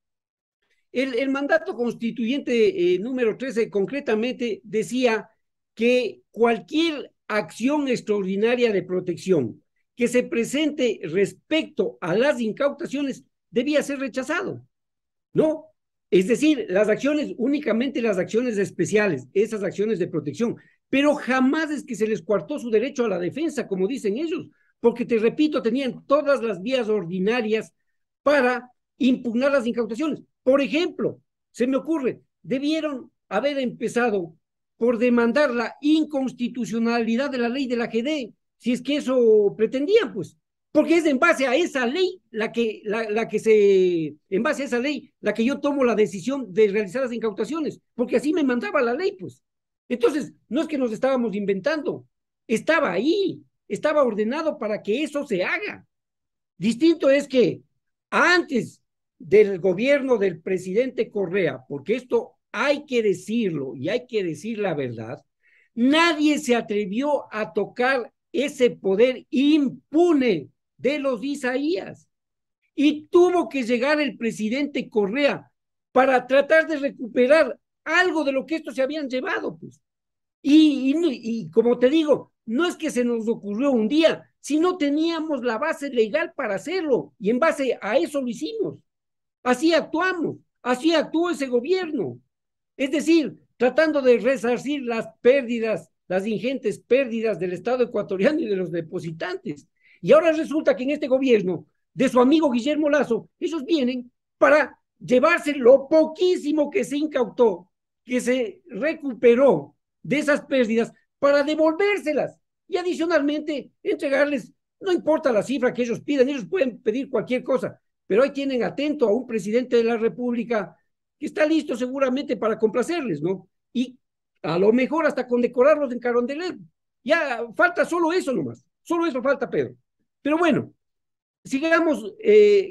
Speaker 5: El mandato constituyente número 13 concretamente decía que cualquier acción extraordinaria de protección que se presente respecto a las incautaciones debía ser rechazado, ¿no? Es decir, únicamente las acciones especiales, esas acciones de protección, pero jamás es que se les coartó su derecho a la defensa, como dicen ellos, porque te repito, tenían todas las vías ordinarias para impugnar las incautaciones. Por ejemplo, se me ocurre, debieron haber empezado por demandar la inconstitucionalidad de la ley de la GD, si es que eso pretendían, pues. Porque es en base a esa ley en base a esa ley la que yo tomo la decisión de realizar las incautaciones, porque así me mandaba la ley, pues. Entonces, no es que nos estábamos inventando, estaba ahí, estaba ordenado para que eso se haga. Distinto es que antes del gobierno del presidente Correa, porque esto hay que decirlo y hay que decir la verdad, nadie se atrevió a tocar ese poder impune de los Isaías. Y tuvo que llegar el presidente Correa para tratar de recuperar algo de lo que estos se habían llevado, pues. Y como te digo, no es que se nos ocurrió un día, sino teníamos la base legal para hacerlo, y en base a eso lo hicimos. Así actuamos, así actuó ese gobierno. Es decir, tratando de resarcir las pérdidas, las ingentes pérdidas del Estado ecuatoriano y de los depositantes. Y ahora resulta que en este gobierno de su amigo Guillermo Lazo, ellos vienen para llevarse lo poquísimo que se incautó, que se recuperó de esas pérdidas, para devolvérselas y adicionalmente entregarles, no importa la cifra que ellos pidan, ellos pueden pedir cualquier cosa, pero ahí tienen atento a un presidente de la República que está listo seguramente para complacerles, ¿no? Y a lo mejor hasta condecorarlos en Carondelet. Ya falta solo eso nomás, solo eso falta, Pedro. Pero bueno, sigamos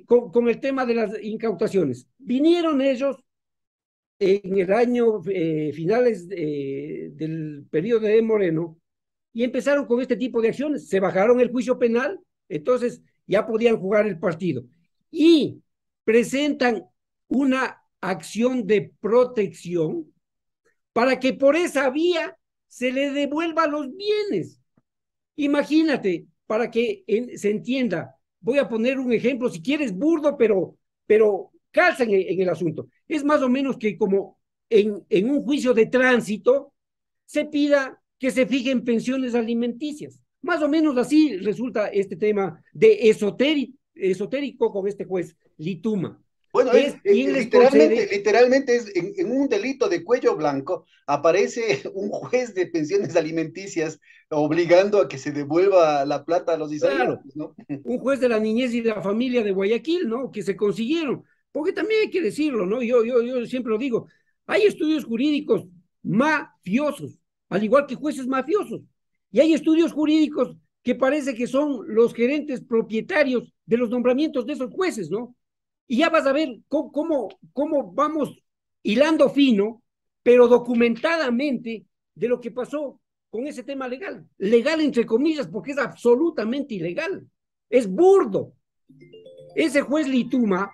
Speaker 5: con el tema de las incautaciones. Vinieron ellos en el año finales del periodo de Moreno y empezaron con este tipo de acciones. Se bajaron el juicio penal, entonces ya podían jugar el partido. Y presentan una acción de protección para que por esa vía se le devuelva los bienes. Imagínate, para que se entienda, voy a poner un ejemplo, si quieres burdo, pero calza en el asunto. Es más o menos que como en un juicio de tránsito se pida que se fijen pensiones alimenticias. Más o menos así resulta este tema de esotérico con este juez Lituma.
Speaker 4: Bueno, literalmente es en un delito de cuello blanco, aparece un juez de pensiones alimenticias obligando a que se devuelva la plata a los israelíes,
Speaker 5: claro,
Speaker 4: ¿no?
Speaker 5: un juez de la niñez y de la familia de Guayaquil, ¿no? Que se consiguieron, porque también hay que decirlo, ¿no? Yo siempre lo digo, hay estudios jurídicos mafiosos, al igual que jueces mafiosos, y hay estudios jurídicos que parece que son los gerentes propietarios de los nombramientos de esos jueces, ¿no? Y ya vas a ver cómo vamos hilando fino, pero documentadamente, de lo que pasó con ese tema legal. Legal entre comillas, porque es absolutamente ilegal. Es burdo. Ese juez Lituma,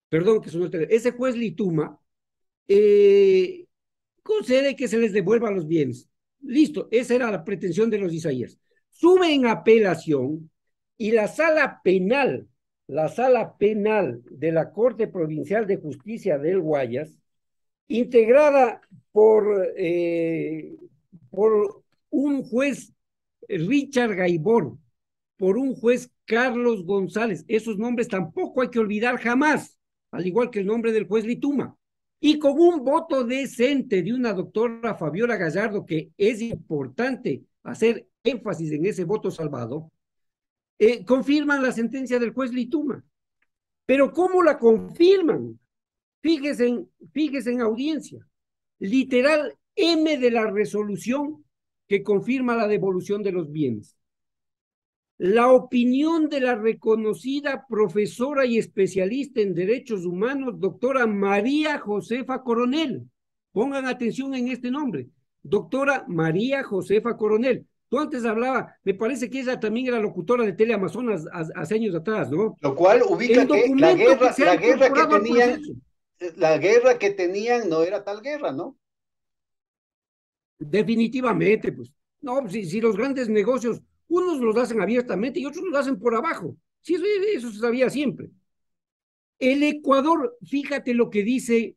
Speaker 5: perdón que sonó ese juez Lituma, concede que se les devuelva los bienes. Listo, esa era la pretensión de los Isaías. Sube en apelación y la sala penal de la Corte Provincial de Justicia del Guayas, integrada por un juez Richard Gaibor, por un juez Carlos González, esos nombres tampoco hay que olvidar jamás, al igual que el nombre del juez Lituma, y con un voto decente de una doctora Fabiola Gallardo, que es importante hacer énfasis en ese voto salvado, confirman la sentencia del juez Lituma. Pero ¿cómo la confirman? Fíjese en audiencia. Literal M de la resolución que confirma la devolución de los bienes. La opinión de la reconocida profesora y especialista en derechos humanos, doctora María Josefa Coronel. Pongan atención en este nombre. Doctora María Josefa Coronel. Tú antes hablaba, me parece que ella también era locutora de Teleamazonas hace años atrás, ¿no?
Speaker 4: Lo cual ubica que la guerra que tenían no era tal guerra, ¿no?
Speaker 5: Definitivamente, pues. No, si los grandes negocios, unos los hacen abiertamente y otros los hacen por abajo. Sí, eso se sabía siempre. El Ecuador, fíjate lo que dice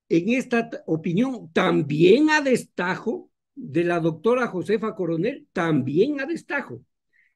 Speaker 5: en esta opinión, también a destajo, de la doctora Josefa Coronel, también a destajo.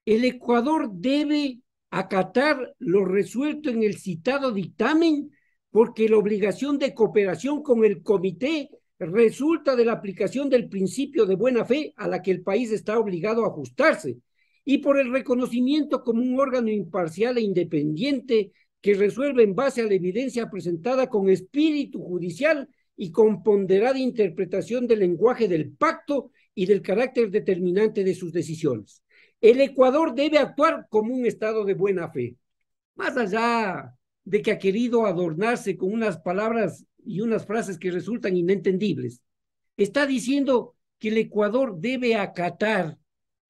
Speaker 5: El Ecuador debe acatar lo resuelto en el citado dictamen porque la obligación de cooperación con el comité resulta de la aplicación del principio de buena fe a la que el país está obligado a ajustarse y por el reconocimiento como un órgano imparcial e independiente que resuelve en base a la evidencia presentada con espíritu judicial y con ponderada interpretación del lenguaje del pacto y del carácter determinante de sus decisiones. El Ecuador debe actuar como un estado de buena fe, más allá de que ha querido adornarse con unas palabras y unas frases que resultan inentendibles. Está diciendo que el Ecuador debe acatar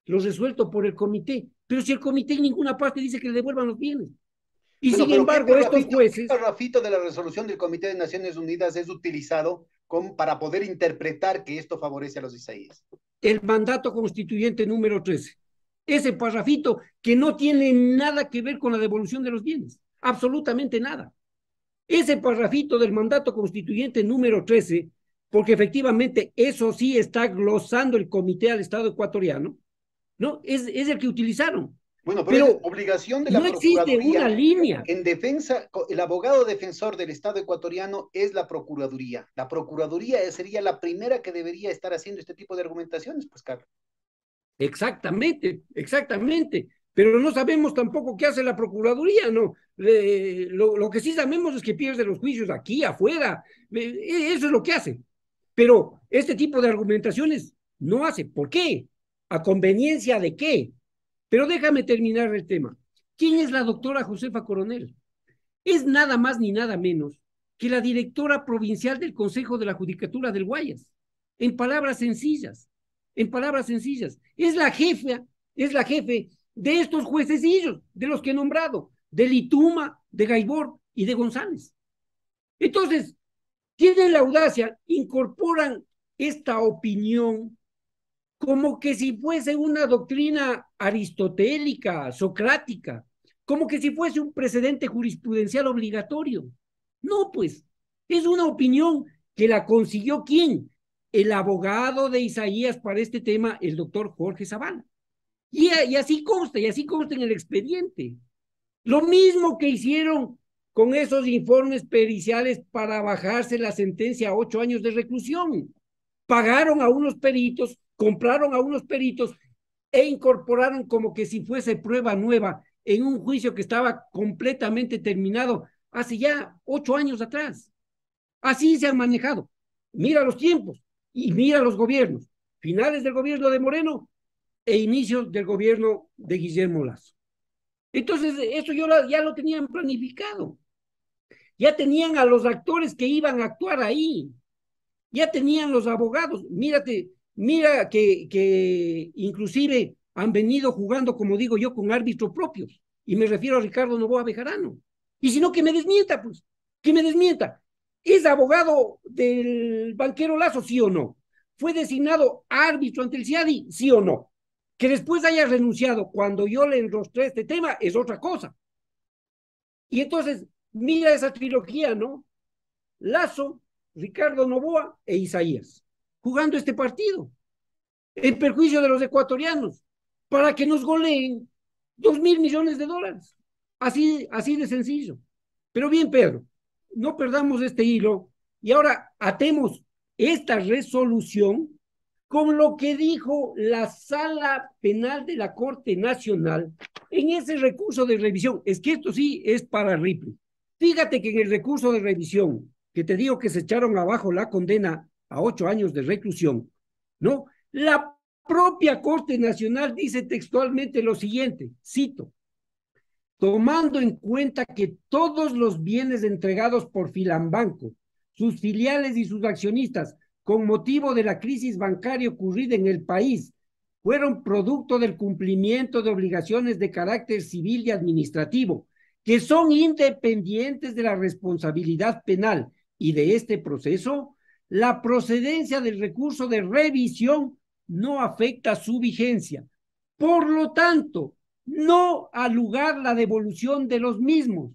Speaker 5: lo resuelto por el comité, pero si el comité en ninguna parte dice que le devuelvan los bienes. Y sin embargo, estos jueces...
Speaker 4: ¿Qué parrafito de la resolución del Comité de Naciones Unidas es utilizado para poder interpretar que esto favorece a los isaíes?
Speaker 5: El mandato constituyente número 13. Ese parrafito que no tiene nada que ver con la devolución de los bienes. Absolutamente nada. Ese parrafito del mandato constituyente número 13, porque efectivamente eso sí está glosando el comité al Estado ecuatoriano, ¿no? Es el que utilizaron.
Speaker 4: Bueno, pero es obligación de la Procuraduría.
Speaker 5: No existe una línea.
Speaker 4: En defensa, el abogado defensor del Estado ecuatoriano es la Procuraduría. La Procuraduría sería la primera que debería estar haciendo este tipo de argumentaciones, pues, Carlos.
Speaker 5: Exactamente. pero no sabemos tampoco qué hace la Procuraduría, ¿no? Lo que sí sabemos es que pierde los juicios aquí, afuera, eso es lo que hace. Pero este tipo de argumentaciones no hace. ¿Por qué? ¿A conveniencia de qué? Pero déjame terminar el tema. ¿Quién es la doctora Josefa Coronel? Es nada más ni nada menos que la directora provincial del Consejo de la Judicatura del Guayas. En palabras sencillas, es la jefe de estos juececillos, de los que he nombrado, de Lituma, de Gaibor y de González. Entonces, tienen la audacia, incorporan esta opinión como que si fuese una doctrina aristotélica, socrática, como que si fuese un precedente jurisprudencial obligatorio. No, pues, es una opinión que la consiguió ¿quién? El abogado de Isaías para este tema, el doctor Jorge Zavala. Y así consta en el expediente. Lo mismo que hicieron con esos informes periciales para bajarse la sentencia a 8 años de reclusión. Pagaron a unos peritos, compraron a unos peritos e incorporaron como que si fuese prueba nueva en un juicio que estaba completamente terminado hace ya 8 años atrás. Así se han manejado. Mira los tiempos y mira los gobiernos. Finales del gobierno de Moreno e inicios del gobierno de Guillermo Lasso. Entonces, eso ya lo tenían planificado. Ya tenían a los actores que iban a actuar ahí. Ya tenían los abogados. Mira que inclusive han venido jugando, como digo yo, con árbitros propios. Y me refiero a Ricardo Noboa Bejarano. Y si no, que me desmienta, pues. Que me desmienta. ¿Es abogado del banquero Lasso, sí o no? ¿Fue designado árbitro ante el CIADI, sí o no? Que después haya renunciado cuando yo le enrostré este tema es otra cosa. Y entonces, mira esa trilogía, ¿no? Lasso, Ricardo Noboa e Isaías, jugando este partido, en perjuicio de los ecuatorianos, para que nos goleen $2,000 millones. Así de sencillo. Pero bien, Pedro, no perdamos este hilo y ahora atemos esta resolución con lo que dijo la Sala Penal de la Corte Nacional en ese recurso de revisión. Es que esto sí es para Ripley. Fíjate que en el recurso de revisión, que te digo que se echaron abajo la condena a 8 años de reclusión, ¿no? La propia Corte Nacional dice textualmente lo siguiente, cito: tomando en cuenta que todos los bienes entregados por Filambanco, sus filiales y sus accionistas, con motivo de la crisis bancaria ocurrida en el país, fueron producto del cumplimiento de obligaciones de carácter civil y administrativo, que son independientes de la responsabilidad penal y de este proceso, la procedencia del recurso de revisión no afecta su vigencia. Por lo tanto, no ha lugar la devolución de los mismos,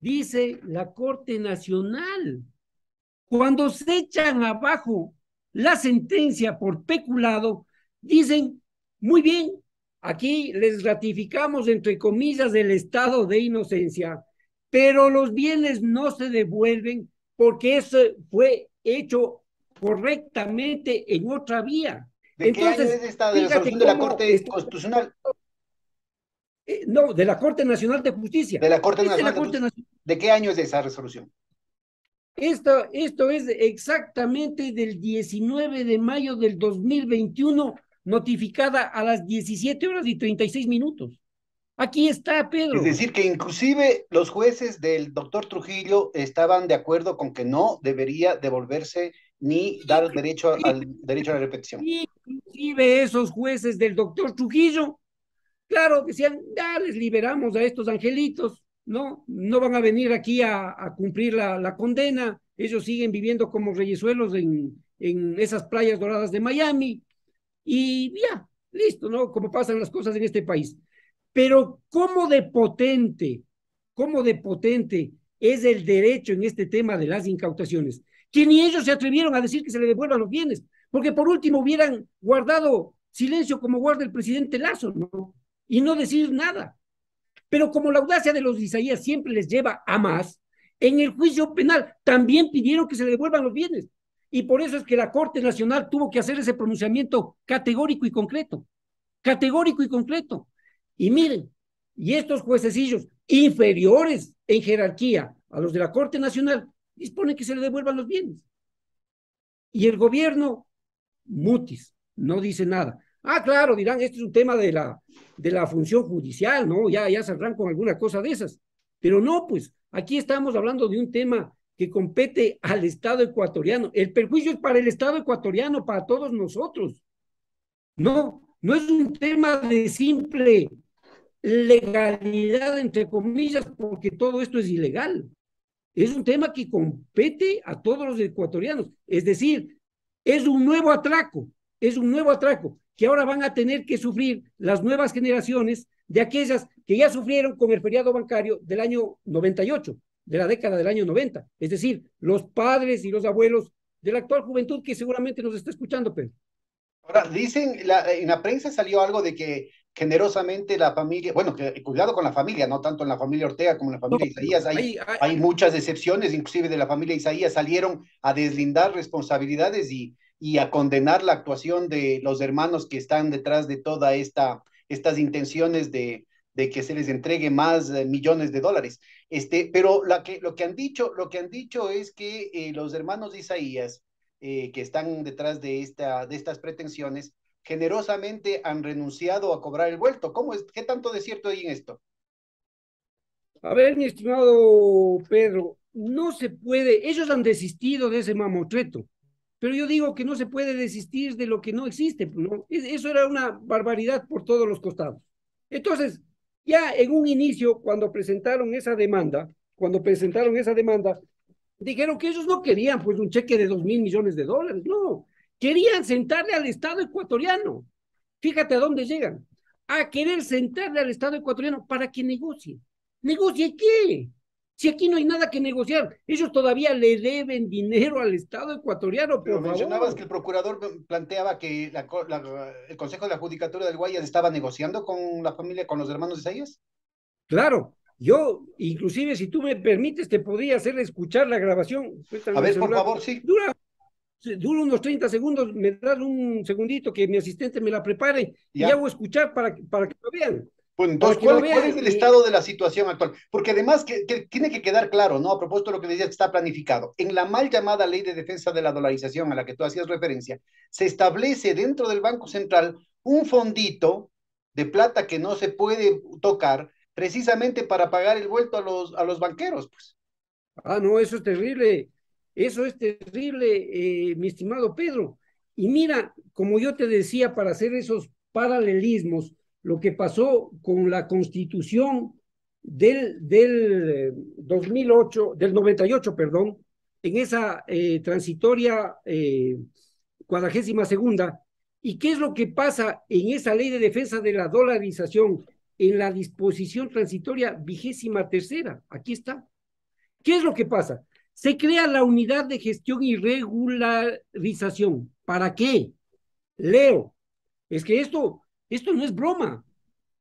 Speaker 5: dice la Corte Nacional. Cuando se echan abajo la sentencia por peculado, dicen, muy bien, aquí les ratificamos, entre comillas, el estado de inocencia, pero los bienes no se devuelven porque eso fue hecho correctamente en otra vía.
Speaker 4: ¿De qué año es esta resolución de la Corte Constitucional?
Speaker 5: No, de la Corte Nacional de Justicia.
Speaker 4: De la Corte Nacional de Justicia. ¿De qué año es esa resolución?
Speaker 5: Esto es exactamente del 19 de mayo del 2021, notificada a las 17:36. Aquí está, Pedro.
Speaker 4: Es decir, que inclusive los jueces del doctor Trujillo estaban de acuerdo con que no debería devolverse ni dar derecho al derecho a la repetición.
Speaker 5: Inclusive esos jueces del doctor Trujillo, claro, decían, ya les liberamos a estos angelitos, no van a venir aquí a cumplir la condena, ellos siguen viviendo como reyesuelos en esas playas doradas de Miami, y ya, listo, ¿no? Como pasan las cosas en este país. Pero ¿cómo de potente es el derecho en este tema de las incautaciones? Que ni ellos se atrevieron a decir que se le devuelvan los bienes, porque por último hubieran guardado silencio como guarda el presidente Lasso, ¿no? Y no decir nada. Pero como la audacia de los Isaías siempre les lleva a más, en el juicio penal también pidieron que se le devuelvan los bienes. Y por eso es que la Corte Nacional tuvo que hacer ese pronunciamiento categórico y concreto. Y miren, y estos juececillos inferiores en jerarquía a los de la Corte Nacional disponen que se le devuelvan los bienes. Y el gobierno, mutis, no dice nada. Ah, claro, dirán, este es un tema de la función judicial, ¿no? Ya saldrán con alguna cosa de esas. Pero no, pues, aquí estamos hablando de un tema que compete al Estado ecuatoriano. El perjuicio es para el Estado ecuatoriano, para todos nosotros. No es un tema de simple legalidad, entre comillas, porque todo esto es ilegal. Es un tema que compete a todos los ecuatorianos. Es decir, es un nuevo atraco que ahora van a tener que sufrir las nuevas generaciones de aquellas que ya sufrieron con el feriado bancario del año 98, de la década del año 90. Es decir, los padres y los abuelos de la actual juventud que seguramente nos está escuchando, Pedro.
Speaker 4: Ahora, dicen, en la prensa salió algo de que generosamente la familia, bueno, que cuidado con la familia, no tanto en la familia Ortega como en la
Speaker 5: No,
Speaker 4: familia Isaías, hay muchas excepciones, inclusive de la familia Isaías salieron a deslindar responsabilidades y a condenar la actuación de los hermanos que están detrás de toda estas intenciones de que se les entregue más millones de dólares. Pero lo que han dicho es que los hermanos de Isaías que están detrás de estas pretensiones, generosamente han renunciado a cobrar el vuelto. ¿Cómo es? ¿Qué tanto de cierto hay en esto?
Speaker 5: A ver, mi estimado Pedro, no se puede, ellos han desistido de ese mamotreto, pero yo digo que no se puede desistir de lo que no existe, ¿no? Eso era una barbaridad por todos los costados. Entonces, ya en un inicio, cuando presentaron esa demanda, dijeron que ellos no querían pues un cheque de 2.000 millones de dólares, no, querían sentarle al Estado ecuatoriano. Fíjate a dónde llegan, a querer sentarle al Estado ecuatoriano para que negocie. ¿Negocie qué? Si aquí no hay nada que negociar, ellos todavía le deben dinero al Estado ecuatoriano,
Speaker 4: Pero
Speaker 5: por
Speaker 4: mencionabas
Speaker 5: favor.
Speaker 4: que el procurador planteaba que el Consejo de la Judicatura del Guayas estaba negociando con la familia, con los hermanos de Isaías.
Speaker 5: Claro, yo, inclusive, si tú me permites, te podría hacer escuchar la grabación.
Speaker 4: A
Speaker 5: Préstame el
Speaker 4: ver, por
Speaker 5: celular.
Speaker 4: favor, sí.
Speaker 5: Dura unos 30 segundos, me das un segundito que mi asistente me la prepare y
Speaker 4: Ya.
Speaker 5: hago escuchar para que lo vean,
Speaker 4: Bueno,
Speaker 5: para
Speaker 4: entonces,
Speaker 5: que lo
Speaker 4: ¿cuál
Speaker 5: vean.
Speaker 4: es el estado de la situación actual? Porque además que tiene que quedar claro, ¿no? A propósito de lo que decías que está planificado. En la mal llamada Ley de Defensa de la Dolarización a la que tú hacías referencia, se establece dentro del Banco Central un fondito de plata que no se puede tocar precisamente para pagar el vuelto a los banqueros, pues.
Speaker 5: No, eso es terrible, mi estimado Pedro. Y mira, como yo te decía, para hacer esos paralelismos, lo que pasó con la constitución del 2008, del 98, perdón, en esa transitoria 42ª, ¿y qué es lo que pasa en esa ley de defensa de la dolarización, en la disposición transitoria 23ª? Aquí está. ¿Qué es lo que pasa? Se crea la unidad de gestión y regularización. ¿Para qué? Leo, es que esto no es broma.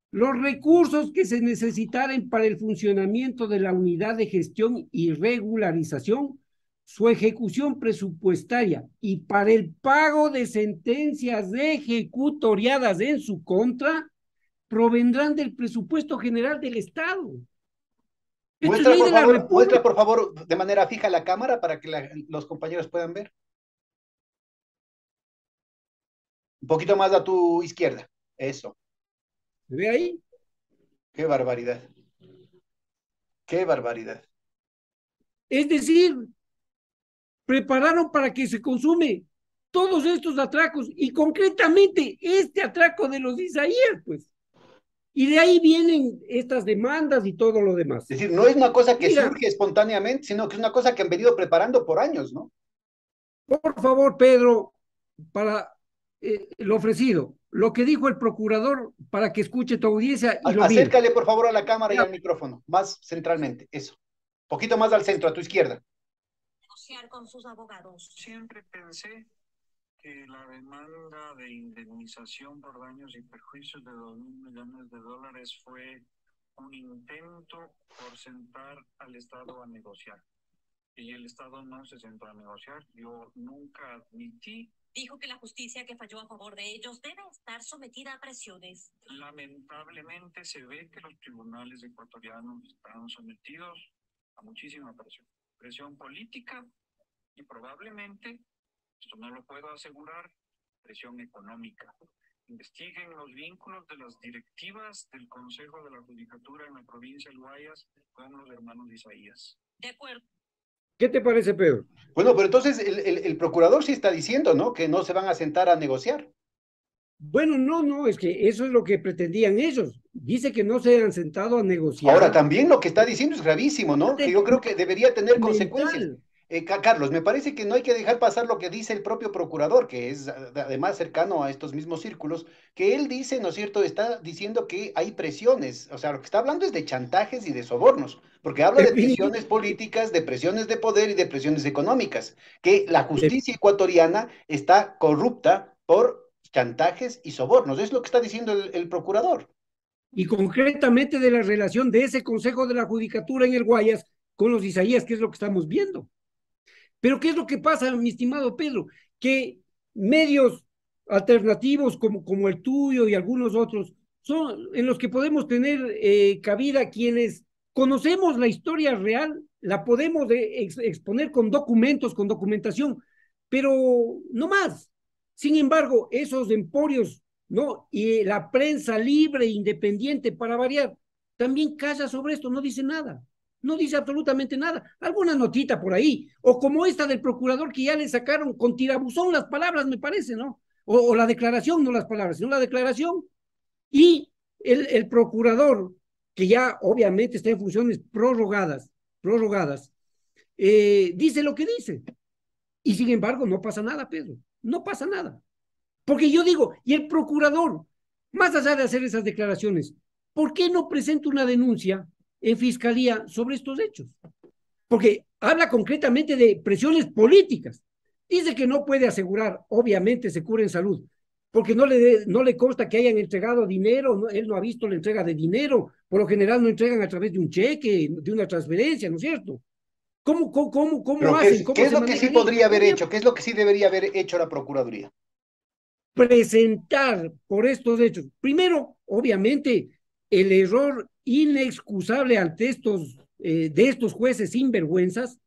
Speaker 5: Los recursos que se necesitaren para el funcionamiento de la unidad de gestión y regularización, su ejecución presupuestaria y para el pago de sentencias ejecutoriadas en su contra, provendrán del presupuesto general del Estado. Esto es ley de la
Speaker 4: Muestra
Speaker 5: República.
Speaker 4: por favor de manera fija la cámara para que los compañeros puedan ver. Un poquito más a tu izquierda. Eso.
Speaker 5: ¿Se ve ahí?
Speaker 4: Qué barbaridad. Qué barbaridad.
Speaker 5: Es decir, prepararon para que se consume todos estos atracos y concretamente este atraco de los Isaías, pues. Y de ahí vienen estas demandas y todo lo demás.
Speaker 4: Es decir, no es una cosa que
Speaker 5: Mira,
Speaker 4: surge espontáneamente, sino que es una cosa que han venido preparando por años, ¿no?
Speaker 5: por favor, Pedro, para lo ofrecido, lo que dijo el procurador para que escuche tu audiencia y lo mire.
Speaker 4: Acércale, por favor, a la cámara y al micrófono, más centralmente, eso. Poquito más al centro, a tu izquierda.
Speaker 6: Negociar con sus abogados.
Speaker 7: Siempre pensé que la demanda de indemnización por daños y perjuicios de 2.000 millones de dólares fue un intento por sentar al Estado a negociar. Y el Estado no se sentó a negociar. Yo nunca admití
Speaker 6: Dijo que la justicia que falló a favor de ellos debe estar sometida a presiones.
Speaker 7: Lamentablemente se ve que los tribunales ecuatorianos están sometidos a muchísima presión. Presión política y probablemente, esto no lo puedo asegurar, presión económica. Investiguen los vínculos de las directivas del Consejo de la Judicatura en la provincia del Guayas con los hermanos Isaías.
Speaker 6: De acuerdo.
Speaker 5: ¿Qué te parece, Pedro?
Speaker 4: Bueno, pero entonces el procurador sí está diciendo, ¿no? Que no se van a sentar a negociar.
Speaker 5: Bueno, no, es que eso es lo que pretendían ellos. Dice que no se han sentado a negociar.
Speaker 4: Ahora, también lo que está diciendo es gravísimo, ¿no? Que yo creo que debería tener consecuencias. Carlos, me parece que no hay que dejar pasar lo que dice el propio procurador, que es además cercano a estos mismos círculos, que él dice, ¿no es cierto?, está diciendo que hay presiones, o sea, lo que está hablando es de chantajes y de sobornos, porque habla de presiones políticas, de presiones de poder y de presiones económicas, que la justicia ecuatoriana está corrupta por chantajes y sobornos, es lo que está diciendo el procurador.
Speaker 5: Y concretamente de la relación de ese Consejo de la Judicatura en el Guayas con los Isaías, que es lo que estamos viendo. Pero ¿qué es lo que pasa, mi estimado Pedro? Que medios alternativos como el tuyo y algunos otros son en los que podemos tener cabida quienes conocemos la historia real, la podemos exponer con documentos, con documentación, pero no más. Sin embargo, esos emporios, ¿no? Y la prensa libre e independiente, para variar, también calla sobre esto, no dice nada. No dice absolutamente nada, alguna notita por ahí, o como esta del procurador que ya le sacaron con tirabuzón las palabras, me parece, ¿no? O la declaración, no las palabras, sino la declaración, y el procurador, que ya obviamente está en funciones prorrogadas, dice lo que dice, y sin embargo no pasa nada, Pedro, no pasa nada, porque yo digo, y el procurador, más allá de hacer esas declaraciones, ¿por qué no presenta una denuncia en fiscalía sobre estos hechos? Porque habla concretamente de presiones políticas. Dice que no puede asegurar, obviamente se cura en salud, porque no le consta que hayan entregado dinero, no, él no ha visto la entrega de dinero, por lo general no entregan a través de un cheque, de una transferencia, ¿no es cierto? ¿Cómo hacen?
Speaker 4: ¿Qué es lo que sí podría haber hecho? ¿Qué es lo que sí debería haber hecho la Procuraduría?
Speaker 5: Presentar por estos hechos, primero, obviamente, el error inexcusable ante de estos jueces sinvergüenzas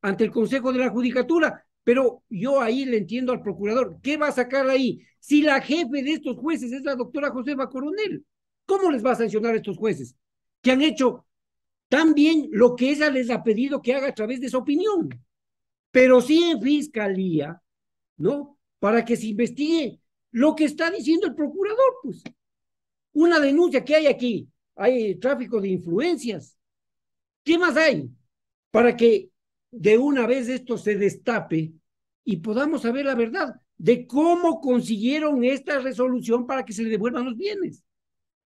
Speaker 5: ante el Consejo de la Judicatura, pero yo ahí le entiendo al procurador, ¿qué va a sacar ahí? Si la jefe de estos jueces es la doctora Josefa Coronel, ¿cómo les va a sancionar a estos jueces que han hecho tan bien lo que ella les ha pedido que haga a través de su opinión? Pero sí en fiscalía, ¿no? Para que se investigue lo que está diciendo el procurador, pues. Una denuncia que hay aquí, hay tráfico de influencias. ¿Qué más hay? Para que de una vez esto se destape y podamos saber la verdad de cómo consiguieron esta resolución para que se le devuelvan los bienes.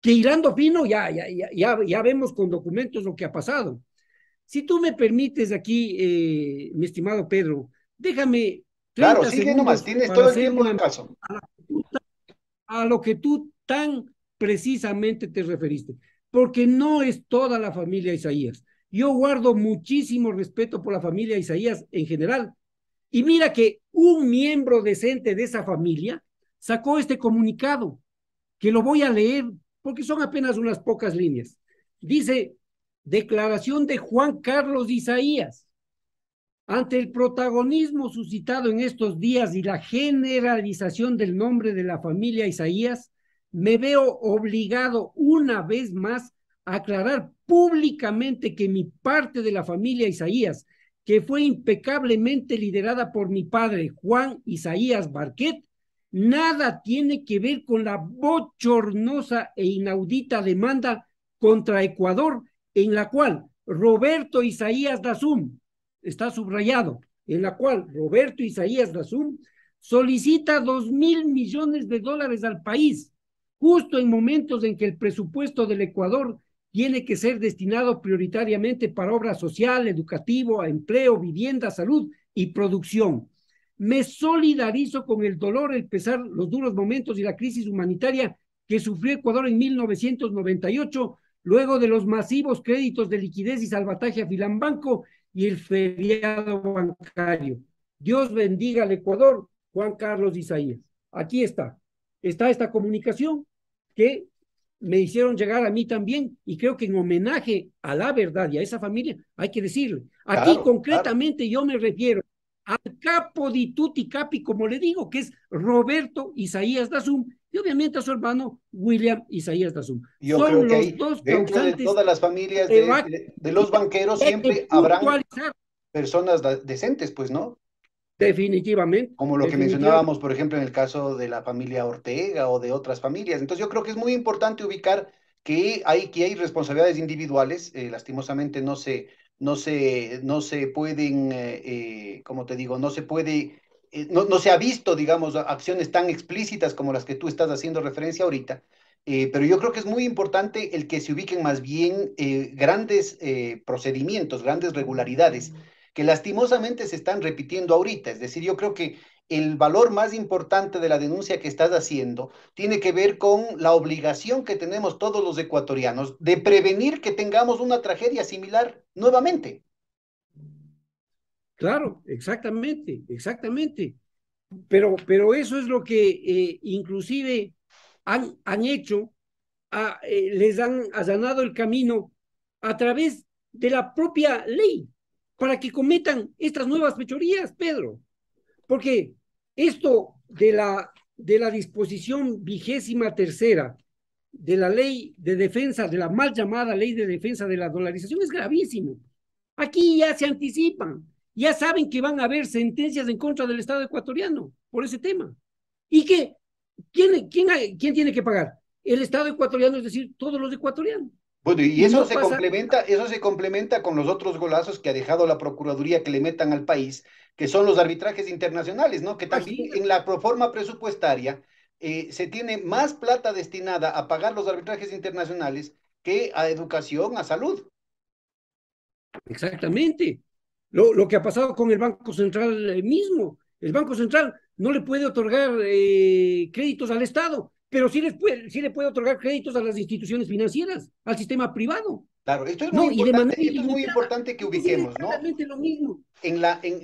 Speaker 5: Que hilando fino, ya vemos con documentos lo que ha pasado. Si tú me permites aquí, mi estimado Pedro, déjame 30
Speaker 4: claro, sigue nomás, tienes todo el tiempo del caso.
Speaker 5: A lo que tú tan precisamente te referiste, porque no es toda la familia Isaías. Yo guardo muchísimo respeto por la familia Isaías en general, y mira que un miembro decente de esa familia sacó este comunicado, que lo voy a leer, porque son apenas unas pocas líneas. Dice, declaración de Juan Carlos Isaías. Ante el protagonismo suscitado en estos días y la generalización del nombre de la familia Isaías, me veo obligado una vez más a aclarar públicamente que mi parte de la familia Isaías, que fue impecablemente liderada por mi padre, Juan Isaías Barquet, nada tiene que ver con la bochornosa e inaudita demanda contra Ecuador, en la cual Roberto Isaías Dazum, está subrayado, en la cual Roberto Isaías Dazum solicita $2,000 millones al país, justo en momentos en que el presupuesto del Ecuador tiene que ser destinado prioritariamente para obra social, educativo, empleo, vivienda, salud y producción. Me solidarizo con el dolor, el pesar, los duros momentos y la crisis humanitaria que sufrió Ecuador en 1998, luego de los masivos créditos de liquidez y salvataje a Filambanco y el feriado bancario. Dios bendiga al Ecuador, Juan Carlos Isaías. Aquí está. Está esta comunicación que me hicieron llegar a mí también, y creo que en homenaje a la verdad y a esa familia hay que decirle. Aquí
Speaker 4: Claro,
Speaker 5: concretamente yo me refiero al capo di tutti capi, como le digo, que es Roberto Isaías Dazum, y obviamente a su hermano William Isaías Dazum.
Speaker 4: yo creo
Speaker 5: Son
Speaker 4: que
Speaker 5: los
Speaker 4: ahí,
Speaker 5: dos
Speaker 4: dentro de
Speaker 5: causantes
Speaker 4: todas las familias
Speaker 5: que va
Speaker 4: de los banqueros,
Speaker 5: hay que
Speaker 4: siempre habrán
Speaker 5: puntualizar.
Speaker 4: personas decentes, pues, ¿no?
Speaker 5: Definitivamente,
Speaker 4: Como lo que
Speaker 5: definitivamente.
Speaker 4: mencionábamos, por ejemplo, en el caso de la familia Ortega o de otras familias. Entonces, yo creo que es muy importante ubicar que hay responsabilidades individuales, lastimosamente no se pueden, como te digo, no se puede, no se ha visto, digamos, acciones tan explícitas como las que tú estás haciendo referencia ahorita. Pero yo creo que es muy importante el que se ubiquen más bien grandes procedimientos, grandes regularidades que lastimosamente se están repitiendo ahorita. Es decir, yo creo que el valor más importante de la denuncia que estás haciendo tiene que ver con la obligación que tenemos todos los ecuatorianos de prevenir que tengamos una tragedia similar nuevamente.
Speaker 5: Claro, exactamente, exactamente. Pero eso es lo que inclusive han hecho, les han allanado el camino a través de la propia ley para que cometan estas nuevas fechorías, Pedro. Porque esto de la disposición 23ª de la ley de defensa, de la mal llamada ley de defensa de la dolarización, es gravísimo. Aquí ya se anticipan, ya saben que van a haber sentencias en contra del Estado ecuatoriano por ese tema. ¿Y que quién tiene que pagar? El Estado ecuatoriano, es decir, todos los ecuatorianos.
Speaker 4: Bueno, y
Speaker 5: Y no pasa.
Speaker 4: eso se complementa con los otros golazos que ha dejado la Procuraduría que le metan al país, que son los arbitrajes internacionales, ¿no? Que también en la proforma presupuestaria se tiene más plata destinada a pagar los arbitrajes internacionales que a educación, a salud.
Speaker 5: Exactamente. Lo que ha pasado con el Banco Central mismo. El Banco Central no le puede otorgar créditos al Estado, pero sí le puede otorgar créditos a las instituciones financieras, al sistema privado.
Speaker 4: Claro, esto es muy
Speaker 5: No, y de manera
Speaker 4: importante, esto es muy
Speaker 5: ilimitada.
Speaker 4: importante que
Speaker 5: Es
Speaker 4: ubiquemos, ¿no?
Speaker 5: exactamente lo mismo.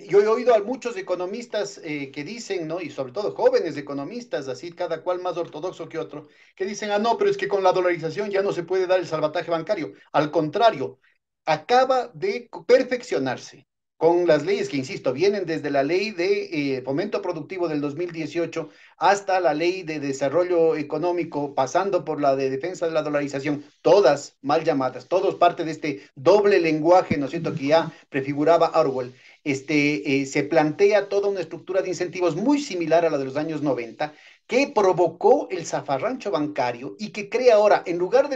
Speaker 4: Yo he oído a muchos economistas que dicen, ¿no? Y sobre todo jóvenes economistas, así cada cual más ortodoxo que otro, que dicen, ah, no, pero es que con la dolarización ya no se puede dar el salvataje bancario. Al contrario, acaba de perfeccionarse con las leyes que, insisto, vienen desde la ley de fomento productivo del 2018 hasta la ley de desarrollo económico, pasando por la de defensa de la dolarización, todas mal llamadas, todos parte de este doble lenguaje, ¿no es cierto?, que ya prefiguraba Orwell. Se plantea toda una estructura de incentivos muy similar a la de los años 90, que provocó el zafarrancho bancario y que crea ahora, en lugar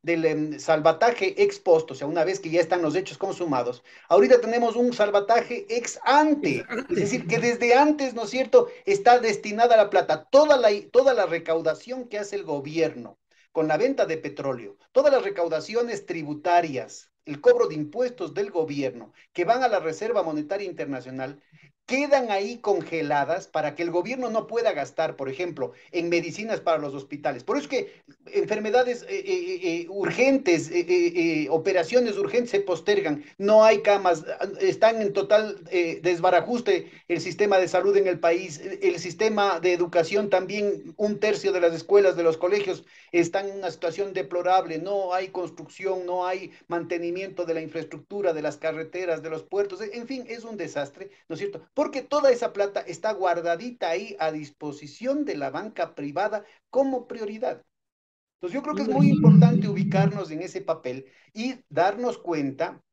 Speaker 4: del salvataje ex post, o sea, una vez que ya están los hechos consumados, ahorita tenemos un salvataje ex ante, es
Speaker 5: Antes.
Speaker 4: decir, que desde antes, ¿no es cierto?, está destinada la plata, toda la recaudación que hace el gobierno con la venta de petróleo, todas las recaudaciones tributarias, el cobro de impuestos del gobierno que van a la Reserva Monetaria Internacional, quedan ahí congeladas para que el gobierno no pueda gastar, por ejemplo, en medicinas para los hospitales. Por eso es que enfermedades urgentes, operaciones urgentes se postergan, no hay camas, están en total desbarajuste el sistema de salud en el país, el sistema de educación también, un tercio de las escuelas, de los colegios están en una situación deplorable, no hay construcción, no hay mantenimiento de la infraestructura, de las carreteras, de los puertos, en fin, es un desastre, ¿no es cierto? Porque toda esa plata está guardadita ahí a disposición de la banca privada como prioridad. Entonces yo creo que es muy importante ubicarnos en ese papel y darnos cuenta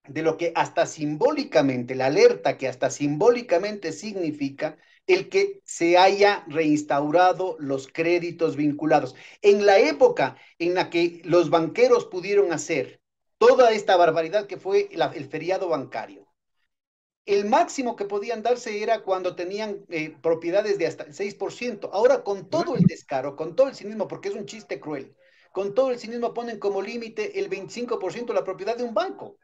Speaker 4: de lo que hasta simbólicamente, la alerta que hasta simbólicamente significa el que se haya reinstaurado los créditos vinculados. En la época en la que los banqueros pudieron hacer toda esta barbaridad que fue el feriado bancario, el máximo que podían darse era cuando tenían propiedades de hasta el 6%. Ahora con todo el descaro, con todo el cinismo, porque es un chiste cruel, con todo el cinismo ponen como límite el 25% de la propiedad de un banco.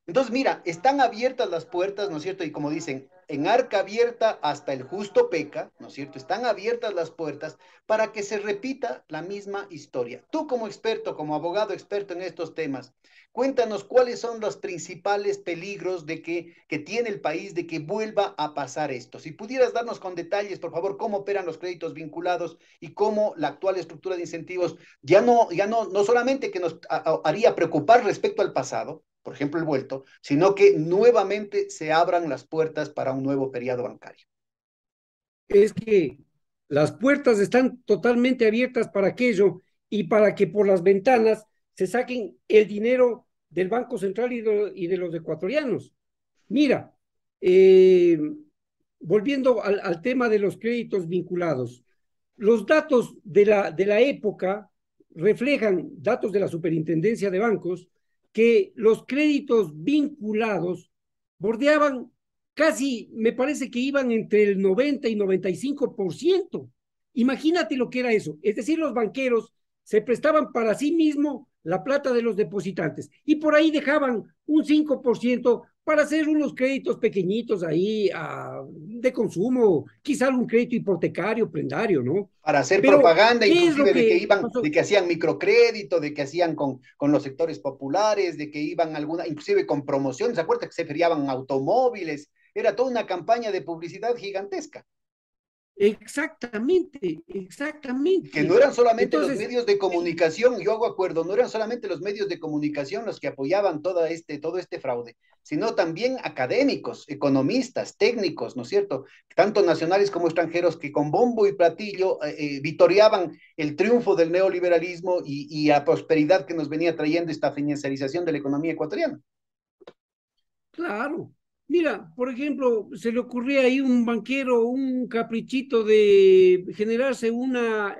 Speaker 4: Entonces, mira, están abiertas las puertas, ¿no es cierto? Y como dicen, en arca abierta hasta el justo peca, ¿no es cierto? Están abiertas las puertas para que se repita la misma historia. Tú como experto, como abogado experto en estos temas, cuéntanos cuáles son los principales peligros que tiene el país de que vuelva a pasar esto. Si pudieras darnos con detalles, por favor, cómo operan los créditos vinculados y cómo la actual estructura de incentivos no solamente que nos haría preocupar respecto al pasado, por ejemplo el vuelto, sino que nuevamente se abran las puertas para un nuevo periodo bancario.
Speaker 5: Es que las puertas están totalmente abiertas para aquello y para que por las ventanas se saquen el dinero del Banco Central y de los ecuatorianos. Mira, volviendo al tema de los créditos vinculados, los datos de la época reflejan, datos de la Superintendencia de Bancos, que los créditos vinculados bordeaban casi, me parece que iban entre el 90 y 95%. Imagínate lo que era eso. Es decir, los banqueros se prestaban para sí mismos la plata de los depositantes y por ahí dejaban un 5% para hacer unos créditos pequeñitos ahí de consumo, quizá algún crédito hipotecario, prendario, ¿no?
Speaker 4: Para hacer
Speaker 5: Pero,
Speaker 4: propaganda, inclusive
Speaker 5: pasó?
Speaker 4: de que hacían microcrédito, de que hacían con los sectores populares, de que iban inclusive con promociones. ¿Se acuerdan que se feriaban automóviles? Era toda una campaña de publicidad gigantesca.
Speaker 5: Exactamente,
Speaker 4: Que no
Speaker 5: exactamente.
Speaker 4: eran solamente los
Speaker 5: Entonces,
Speaker 4: medios de comunicación, yo hago acuerdo, no eran solamente los medios de comunicación los que apoyaban todo este fraude, sino también académicos, economistas, técnicos, ¿no es cierto? Tanto nacionales como extranjeros que con bombo y platillo vitoreaban el triunfo del neoliberalismo y la prosperidad que nos venía trayendo esta financiarización de la economía ecuatoriana.
Speaker 5: claro. Mira, por ejemplo, se le ocurría ahí un banquero, un caprichito de generarse una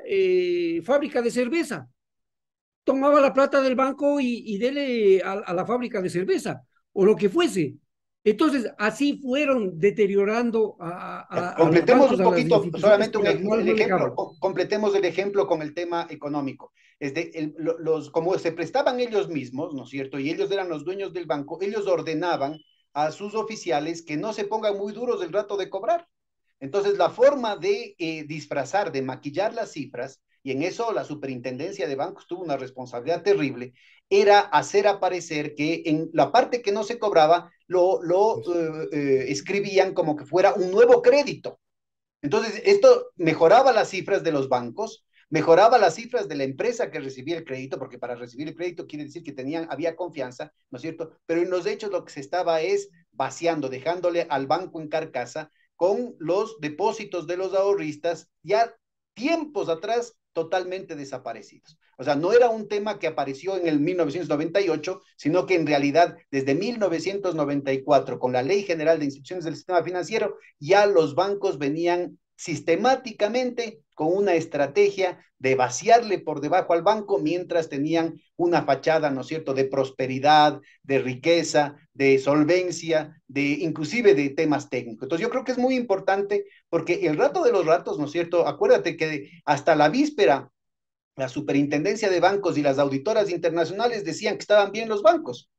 Speaker 5: fábrica de cerveza. Tomaba la plata del banco y dele a la fábrica de cerveza, o lo que fuese. Entonces, así fueron deteriorando a los
Speaker 4: Completemos
Speaker 5: bancos,
Speaker 4: un
Speaker 5: a las
Speaker 4: poquito,
Speaker 5: instituciones
Speaker 4: solamente
Speaker 5: que las
Speaker 4: el ejemplo,
Speaker 5: manejaban.
Speaker 4: completemos el ejemplo con el tema económico. Como se prestaban ellos mismos, ¿no es cierto? Y ellos eran los dueños del banco, ellos ordenaban a sus oficiales que no se pongan muy duros el rato de cobrar. Entonces, la forma de disfrazar, de maquillar las cifras, y en eso la superintendencia de bancos tuvo una responsabilidad terrible, era hacer aparecer que en la parte que no se cobraba escribían como que fuera un nuevo crédito. Entonces, esto mejoraba las cifras de los bancos, mejoraba las cifras de la empresa que recibía el crédito, porque para recibir el crédito quiere decir que había confianza, ¿no es cierto? Pero en los hechos lo que se estaba es vaciando, dejándole al banco en carcasa con los depósitos de los ahorristas ya tiempos atrás totalmente desaparecidos. O sea, no era un tema que apareció en el 1998, sino que en realidad desde 1994, con la Ley General de Instituciones del Sistema Financiero, ya los bancos venían sistemáticamente con una estrategia de vaciarle por debajo al banco mientras tenían una fachada, ¿no es cierto?, de prosperidad, de riqueza, de solvencia, inclusive de temas técnicos. Entonces yo creo que es muy importante porque el rato de los ratos, ¿no es cierto?, acuérdate que hasta la víspera la superintendencia de bancos y las auditoras internacionales decían que estaban bien los bancos.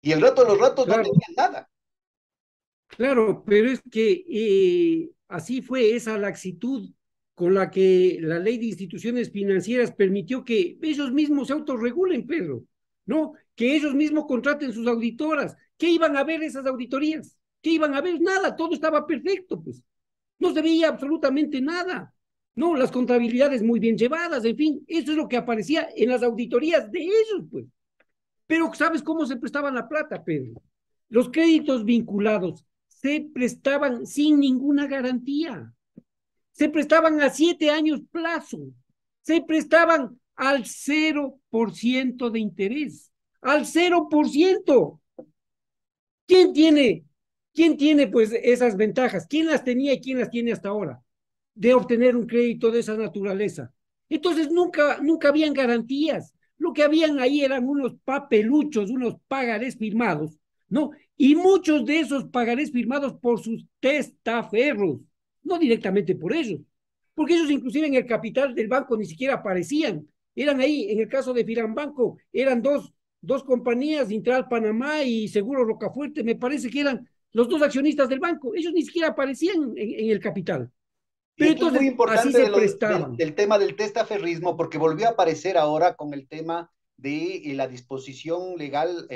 Speaker 4: Y el rato de los ratos no
Speaker 5: Claro,
Speaker 4: tenían nada.
Speaker 5: claro, pero es que así fue esa laxitud con la que la ley de instituciones financieras permitió que ellos mismos se autorregulen, Pedro, ¿no? Que ellos mismos contraten sus auditoras. ¿Qué iban a ver esas auditorías? ¿Qué iban a ver? Nada, todo estaba perfecto, pues. No se veía absolutamente nada. No, las contabilidades muy bien llevadas, en fin, eso es lo que aparecía en las auditorías de ellos, pues. Pero ¿sabes cómo se prestaban la plata, Pedro? Los créditos vinculados se prestaban sin ninguna garantía, se prestaban a 7 años plazo, se prestaban al 0% de interés, al 0%. ¿Quién tiene, quién tiene pues esas ventajas? ¿Quién las tenía y quién las tiene hasta ahora de obtener un crédito de esa naturaleza? Entonces nunca habían garantías. Lo que habían ahí eran unos papeluchos, unos pagarés firmados, ¿no? Y muchos de esos pagarés firmados por sus testaferros, no directamente por ellos, porque ellos inclusive en el capital del banco ni siquiera aparecían. Eran ahí, en el caso de Firambanco, eran dos compañías, Intral Panamá y Seguro Rocafuerte, me parece que eran los dos accionistas del banco. Ellos ni siquiera aparecían en el capital.
Speaker 4: Y
Speaker 5: Pero
Speaker 4: esto es
Speaker 5: entonces
Speaker 4: muy
Speaker 5: así
Speaker 4: importante
Speaker 5: se
Speaker 4: del,
Speaker 5: prestaban.
Speaker 4: del tema del testaferrismo, porque volvió a aparecer ahora con el tema de la disposición legal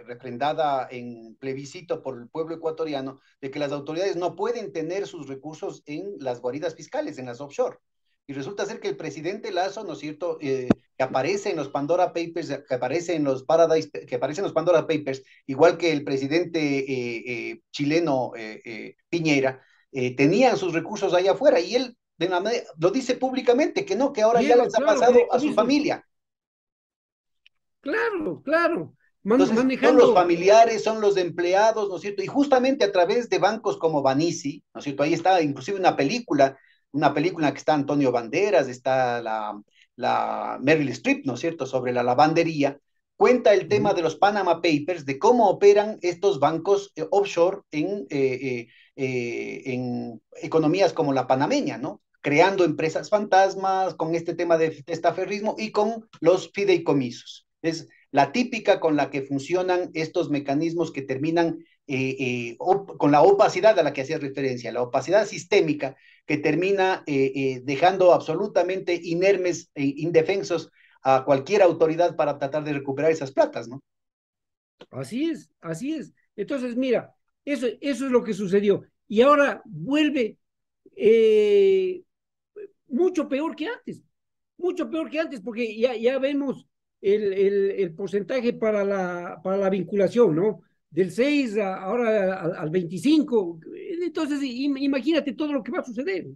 Speaker 4: refrendada en plebiscito por el pueblo ecuatoriano, de que las autoridades no pueden tener sus recursos en las guaridas fiscales, en las offshore. Y resulta ser que el presidente Lazo, ¿no es cierto?, que aparece en los Pandora Papers, que aparece en los Paradise, que aparece en los Pandora Papers, igual que el presidente chileno Piñera, tenían sus recursos allá afuera y él de una manera, lo dice públicamente, que no, que ahora ya
Speaker 5: Lleva,
Speaker 4: les ha
Speaker 5: claro,
Speaker 4: pasado a su
Speaker 5: fideicomisos.
Speaker 4: familia.
Speaker 5: Claro, claro.
Speaker 4: Entonces, son los
Speaker 5: Manejando.
Speaker 4: familiares, son los empleados, ¿no es cierto? Y justamente a través de bancos como Banisi, ¿no es cierto? Ahí está inclusive una película en que está Antonio Banderas, está la Meryl Streep, ¿no es cierto?, sobre la lavandería, cuenta el tema de los Panama Papers, de cómo operan estos bancos offshore en economías como la panameña, ¿no? Creando empresas fantasmas con este tema de testaferrismo y con los fideicomisos. Es la típica con la que funcionan estos mecanismos que terminan con la opacidad a la que hacía referencia, la opacidad sistémica que termina dejando absolutamente inermes e indefensos a cualquier autoridad para tratar de recuperar esas platas, ¿no?
Speaker 5: Así es, así es. Entonces, mira, eso es lo que sucedió. Y ahora vuelve eh, mucho peor que antes, porque ya vemos el porcentaje para la vinculación, ¿no? Del 6 ahora al 25. Entonces, imagínate todo lo que va a suceder.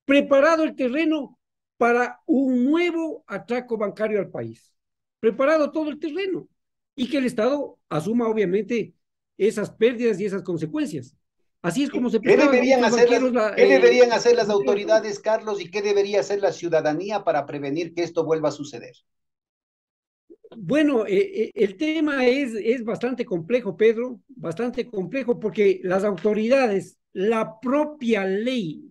Speaker 5: Preparado el terreno para un nuevo atraco bancario al país. Preparado todo el terreno. Y que el Estado asuma, obviamente, esas pérdidas y esas consecuencias. Así es como se
Speaker 4: ¿Qué
Speaker 5: prestaban
Speaker 4: deberían
Speaker 5: muchos
Speaker 4: hacer
Speaker 5: banqueros.
Speaker 4: qué deberían hacer las autoridades, Carlos, y qué debería hacer la ciudadanía para prevenir que esto vuelva a suceder?
Speaker 5: Bueno, el tema es bastante complejo, Pedro, bastante complejo, porque las autoridades, la propia ley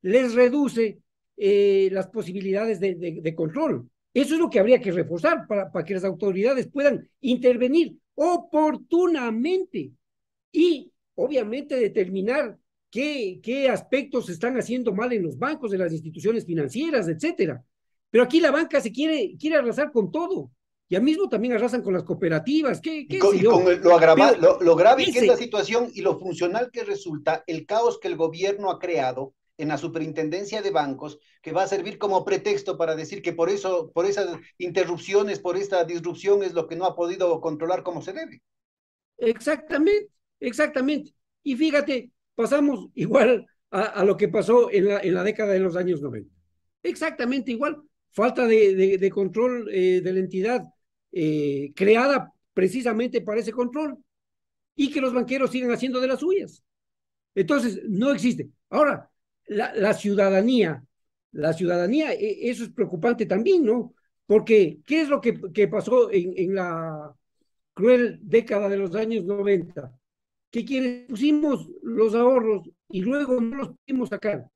Speaker 5: les reduce las posibilidades de control. Eso es lo que habría que reforzar para que las autoridades puedan intervenir oportunamente y obviamente determinar qué aspectos se están haciendo mal en los bancos, en las instituciones financieras, etcétera. Pero aquí la banca quiere arrasar con todo. Ya mismo también arrasan con las cooperativas, qué sé
Speaker 4: Y
Speaker 5: yo.
Speaker 4: con
Speaker 5: Pero
Speaker 4: lo grave que es la
Speaker 5: ese,
Speaker 4: situación y lo funcional que resulta el caos que el gobierno ha creado en la superintendencia de bancos, que va a servir como pretexto para decir que por eso, por esas interrupciones, por esta disrupción es lo que no ha podido controlar como se debe.
Speaker 5: exactamente, exactamente. Y fíjate, pasamos igual a lo que pasó en la década de los años 90. Exactamente igual. Falta de control de la entidad creada precisamente para ese control y que los banqueros siguen haciendo de las suyas. Entonces, no existe. Ahora, la ciudadanía, eso es preocupante también, ¿no? Porque, ¿qué es lo que pasó en la cruel década de los años 90? Que quienes pusimos los ahorros y luego no los pudimos sacar,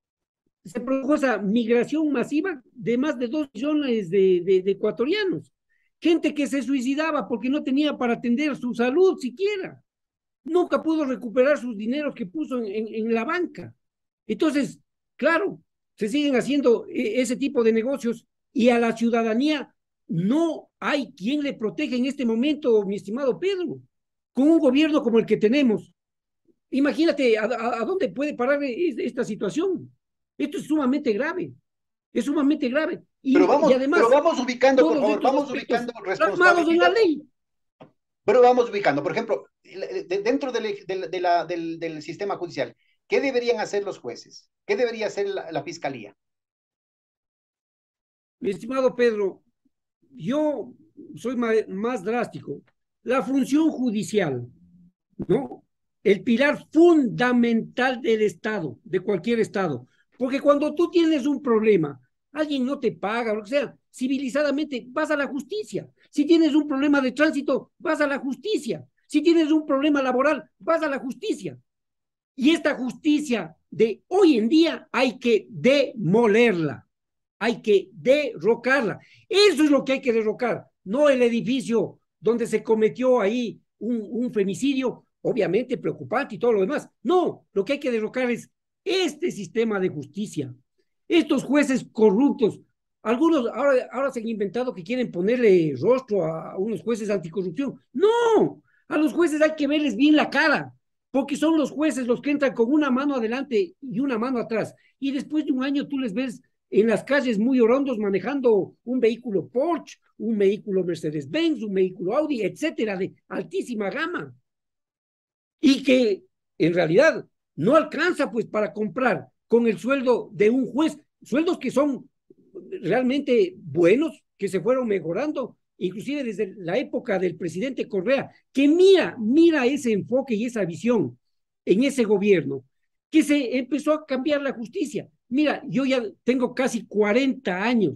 Speaker 5: se produjo esa migración masiva de más de 2 millones de ecuatorianos. Gente que se suicidaba porque no tenía para atender su salud siquiera. Nunca pudo recuperar sus dineros que puso en la banca. Entonces, claro, se siguen haciendo ese tipo de negocios y a la ciudadanía no hay quien le proteja en este momento, mi estimado Pedro. Con un gobierno como el que tenemos, imagínate a dónde puede parar esta situación. Esto es sumamente grave, es sumamente grave. Y
Speaker 4: Pero
Speaker 5: además,
Speaker 4: vamos ubicando, por
Speaker 5: todos
Speaker 4: favor,
Speaker 5: estos
Speaker 4: vamos
Speaker 5: aspectos
Speaker 4: ubicando
Speaker 5: plasmados en la
Speaker 4: responsabilidad.
Speaker 5: ley.
Speaker 4: Pero vamos ubicando, por ejemplo, dentro del sistema judicial, ¿qué deberían hacer los jueces? ¿Qué debería hacer la fiscalía?
Speaker 5: Mi estimado Pedro, yo soy más drástico. La función judicial, ¿no? El pilar fundamental del Estado, de cualquier Estado. Porque cuando tú tienes un problema, alguien no te paga, lo que sea, civilizadamente vas a la justicia. Si tienes un problema de tránsito, vas a la justicia. Si tienes un problema laboral, vas a la justicia. Y esta justicia de hoy en día hay que demolerla, hay que derrocarla. Eso es lo que hay que derrocar, no el edificio donde se cometió ahí un femicidio obviamente preocupante y todo lo demás. No, lo que hay que derrocar es este sistema de justicia, estos jueces corruptos. Algunos ahora se han inventado que quieren ponerle rostro a unos jueces anticorrupción. No, a los jueces hay que verles bien la cara, porque son los jueces los que entran con una mano adelante y una mano atrás. Y después de un año tú les ves en las calles muy orondos manejando un vehículo Porsche, un vehículo Mercedes-Benz, un vehículo Audi, etcétera, de altísima gama. Y que en realidad no alcanza pues para comprar con el sueldo de un juez, sueldos que son realmente buenos, que se fueron mejorando, inclusive desde la época del presidente Correa, que mira ese enfoque y esa visión en ese gobierno, que se empezó a cambiar la justicia. Mira, yo ya tengo casi 40 años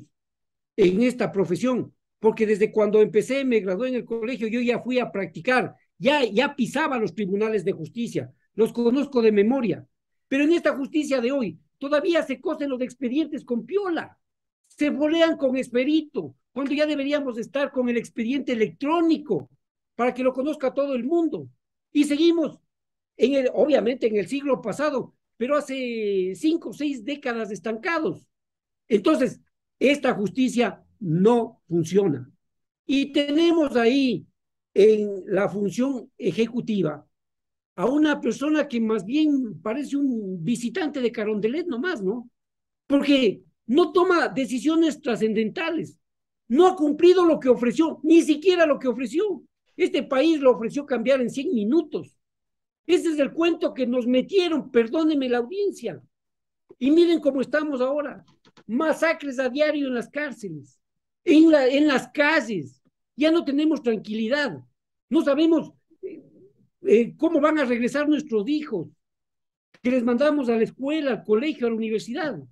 Speaker 5: en esta profesión, porque desde cuando empecé, me gradué en el colegio, yo ya fui a practicar, ya pisaba los tribunales de justicia, los conozco de memoria, pero en esta justicia de hoy todavía se cosen los expedientes con piola, se bolean con esperito, cuando ya deberíamos estar con el expediente electrónico para que lo conozca todo el mundo. Y seguimos, obviamente en el siglo pasado, pero hace 5 o 6 décadas estancados. Entonces, esta justicia no funciona. Y tenemos ahí en la función ejecutiva a una persona que más bien parece un visitante de Carondelet nomás, ¿no? Porque no toma decisiones trascendentales, no ha cumplido lo que ofreció, ni siquiera lo que ofreció. Este país lo ofreció cambiar en 100 minutos. Ese es el cuento que nos metieron, perdónenme la audiencia. Y miren cómo estamos ahora. Masacres a diario en las cárceles, en las calles. Ya no tenemos tranquilidad. No sabemos cómo van a regresar nuestros hijos, que les mandamos a la escuela, al colegio, a la universidad.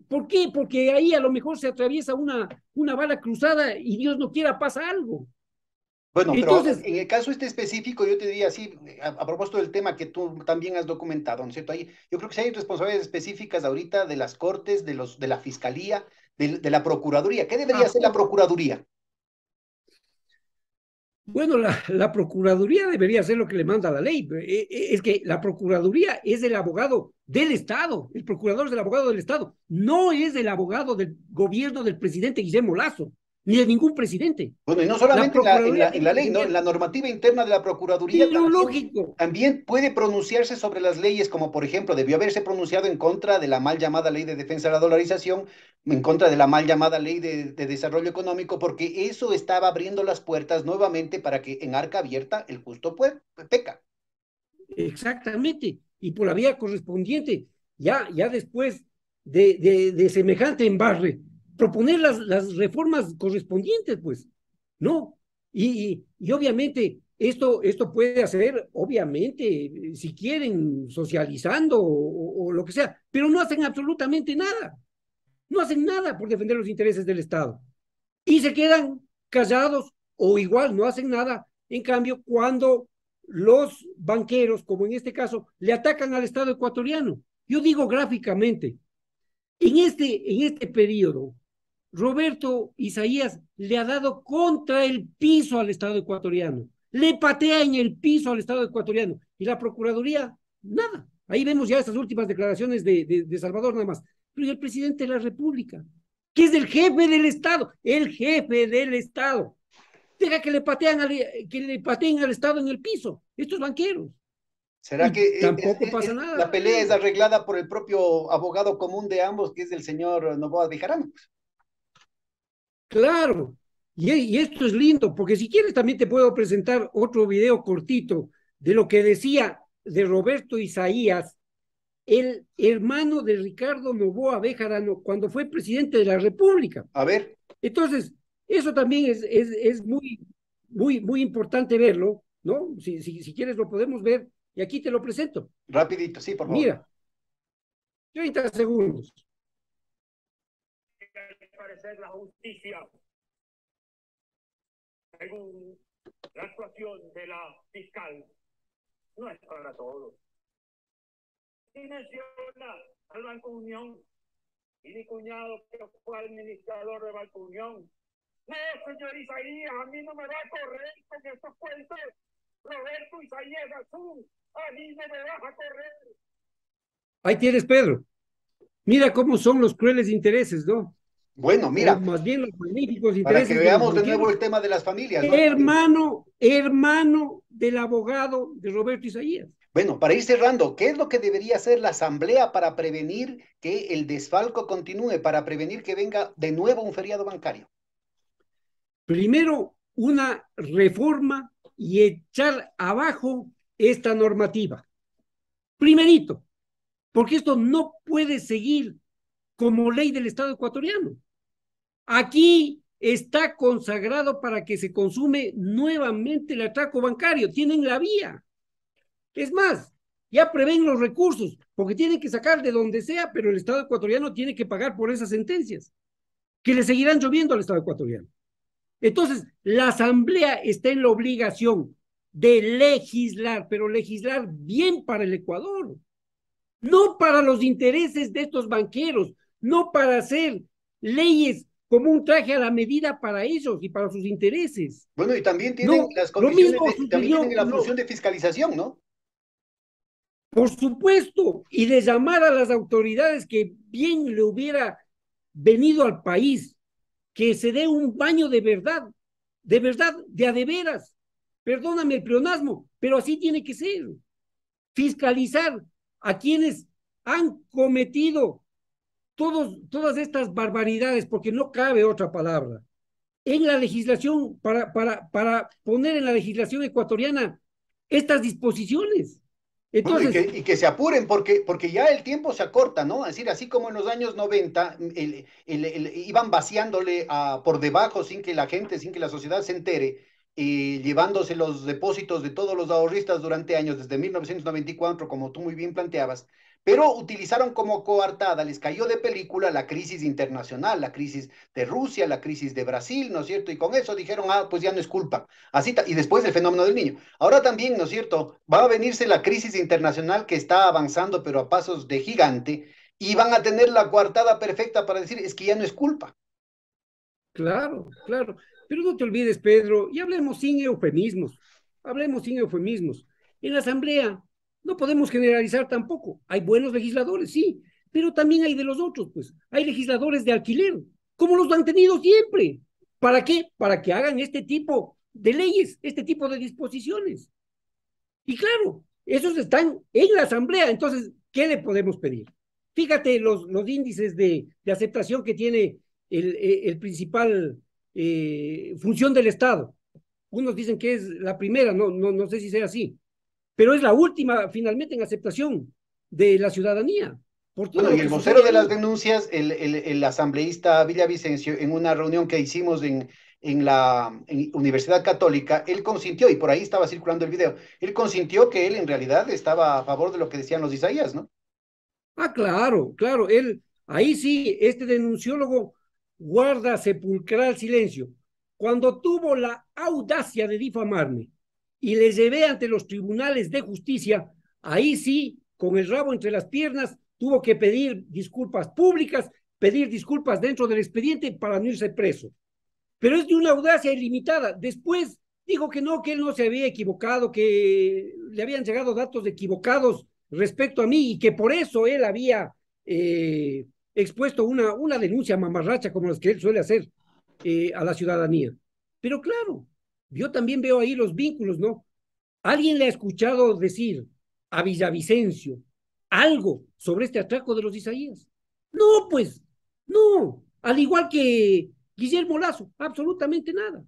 Speaker 5: ¿Por qué? Porque ahí a lo mejor se atraviesa una bala cruzada y Dios no quiera pasa algo.
Speaker 4: Bueno, pero
Speaker 5: Entonces,
Speaker 4: en el caso este específico, yo te diría así, a propósito del tema que tú también has documentado, ¿no es cierto? Ahí, yo creo que sí hay responsabilidades específicas ahorita de las cortes, de la fiscalía, de la procuraduría. ¿Qué debería hacer la procuraduría?
Speaker 5: bueno, la Procuraduría debería hacer lo que le manda la ley. Es que la Procuraduría es el abogado del Estado, el procurador es el abogado del Estado, no es el abogado del gobierno del presidente Guillermo Lazo, ni de ningún presidente.
Speaker 4: Bueno, y no
Speaker 5: La
Speaker 4: solamente
Speaker 5: Procuraduría
Speaker 4: en la
Speaker 5: tiene
Speaker 4: ley,
Speaker 5: que
Speaker 4: ¿no?
Speaker 5: ver,
Speaker 4: En la normativa interna de la Procuraduría
Speaker 5: pero
Speaker 4: también,
Speaker 5: lógico,
Speaker 4: también puede pronunciarse sobre las leyes, como por ejemplo, debió haberse pronunciado en contra de la mal llamada ley de defensa de la dolarización, en contra de la mal llamada ley de desarrollo económico, porque eso estaba abriendo las puertas nuevamente para que en arca abierta el justo peca.
Speaker 5: exactamente, y por la vía correspondiente, ya después de semejante embarre, proponer las reformas correspondientes, pues, ¿no? Y obviamente esto puede hacer, obviamente, si quieren, socializando o lo que sea, pero no hacen absolutamente nada, no hacen nada por defender los intereses del Estado. Y se quedan callados o igual no hacen nada. En cambio, cuando los banqueros, como en este caso, le atacan al Estado ecuatoriano, yo digo gráficamente, en este periodo, Roberto Isaías le ha dado contra el piso al Estado ecuatoriano, le patea en el piso al Estado ecuatoriano y la Procuraduría, nada. Ahí vemos ya estas últimas declaraciones de Salvador nada más. Pero el presidente de la República, que es el jefe del Estado, deja que le pateen al Estado en el piso, estos banqueros.
Speaker 4: ¿Será
Speaker 5: Y
Speaker 4: que
Speaker 5: tampoco pasa
Speaker 4: la
Speaker 5: nada.
Speaker 4: pelea es arreglada por el propio abogado común de ambos, que es el señor Noboa de Jarama?
Speaker 5: Claro, y esto es lindo, porque si quieres también te puedo presentar otro video cortito de lo que decía de Roberto Isaías, el hermano de Ricardo Noboa Bejarano, cuando fue presidente de la República.
Speaker 4: A ver,
Speaker 5: Entonces, eso también es muy importante verlo, ¿no? Si quieres lo podemos ver, y aquí te lo presento.
Speaker 4: rapidito, sí, por favor.
Speaker 5: Mira, 30 segundos.
Speaker 8: Parecer la justicia según la actuación de la fiscal no es para todos. Y menciona al Banco Unión y mi cuñado que fue administrador de Banco Unión. No, señor Isaías, a mí no me va a correr con estos cuentos. Roberto Isaías Azul, a mí no me vas a correr.
Speaker 5: Ahí tienes, Pedro. Mira cómo son los crueles intereses, ¿no?
Speaker 4: Bueno,
Speaker 5: O
Speaker 4: mira,
Speaker 5: más bien los magníficos
Speaker 4: para que
Speaker 5: intereses de los
Speaker 4: veamos de nuevo
Speaker 5: banqueros.
Speaker 4: el tema de las familias, ¿no?
Speaker 5: Hermano del abogado de Roberto Isaías.
Speaker 4: Bueno, para ir cerrando, ¿qué es lo que debería hacer la Asamblea para prevenir que el desfalco continúe, para prevenir que venga de nuevo un feriado bancario?
Speaker 5: Primero, una reforma y echar abajo esta normativa. Primerito, porque esto no puede seguir como ley del Estado ecuatoriano. Aquí está consagrado para que se consume nuevamente el atraco bancario. Tienen la vía. Es más, ya prevén los recursos, porque tienen que sacar de donde sea, pero el Estado ecuatoriano tiene que pagar por esas sentencias, que le seguirán lloviendo al Estado ecuatoriano. Entonces, la Asamblea está en la obligación de legislar, pero legislar bien para el Ecuador, no para los intereses de estos banqueros, no para hacer leyes como un traje a la medida para ellos y para sus intereses.
Speaker 4: Bueno, y también tienen
Speaker 5: No,
Speaker 4: las
Speaker 5: lo
Speaker 4: comisiones,
Speaker 5: mismo
Speaker 4: también
Speaker 5: sucedió,
Speaker 4: tienen la función de fiscalización, ¿no?
Speaker 5: por supuesto, y de llamar a las autoridades que bien le hubiera venido al país, que se dé un baño de verdad, de a de veras. Perdóname el pleonasmo, pero así tiene que ser. Fiscalizar a quienes han cometido todas estas barbaridades, porque no cabe otra palabra, en la legislación, para poner en la legislación ecuatoriana estas disposiciones.
Speaker 4: Bueno,
Speaker 5: Entonces,
Speaker 4: y que se apuren porque ya el tiempo se acorta, ¿no? Es decir, así como en los años 90 iban vaciándole por debajo sin que la gente, sin que la sociedad se entere, llevándose los depósitos de todos los ahorristas durante años, desde 1994, como tú muy bien planteabas, pero utilizaron como coartada, les cayó de película la crisis internacional, la crisis de Rusia, la crisis de Brasil, ¿no es cierto? Y con eso dijeron, pues ya no es culpa. Así, y después el fenómeno del niño. Ahora también, ¿no es cierto? Va a venirse la crisis internacional que está avanzando, pero a pasos de gigante, y van a tener la coartada perfecta para decir, es que ya no es culpa.
Speaker 5: claro, claro. Pero no te olvides, Pedro, y hablemos sin eufemismos. Hablemos sin eufemismos. En la Asamblea no podemos generalizar tampoco. Hay buenos legisladores, sí, pero también hay de los otros, pues. Hay legisladores de alquiler, como los han tenido siempre. ¿Para qué? Para que hagan este tipo de leyes, este tipo de disposiciones. Y claro, esos están en la Asamblea. Entonces, ¿qué le podemos pedir? Fíjate los índices de aceptación que tiene el principal función del Estado. Unos dicen que es la primera, no sé si sea así, pero es la última finalmente en aceptación de la ciudadanía. Por todo
Speaker 4: Bueno,
Speaker 5: lo
Speaker 4: y el
Speaker 5: que
Speaker 4: vocero
Speaker 5: sucede
Speaker 4: de las
Speaker 5: ahí.
Speaker 4: denuncias, el asambleísta Villavicencio, en una reunión que hicimos en la Universidad Católica, él consintió, y por ahí estaba circulando el video, él consintió que él en realidad estaba a favor de lo que decían los Isaías, ¿no?
Speaker 5: Ah, claro, claro, ahí sí, este denunciólogo guarda sepulcral silencio. Cuando tuvo la audacia de difamarme y le llevé ante los tribunales de justicia, ahí sí, con el rabo entre las piernas, tuvo que pedir disculpas públicas, pedir disculpas dentro del expediente para no irse preso. Pero es de una audacia ilimitada. Después dijo que él no se había equivocado, que le habían llegado datos equivocados respecto a mí y que por eso él había expuesto una denuncia mamarracha como las que él suele hacer a la ciudadanía. Pero claro, yo también veo ahí los vínculos, ¿no? ¿Alguien le ha escuchado decir a Villavicencio algo sobre este atraco de los Isaías? No, pues, no. Al igual que Guillermo Lazo, absolutamente nada.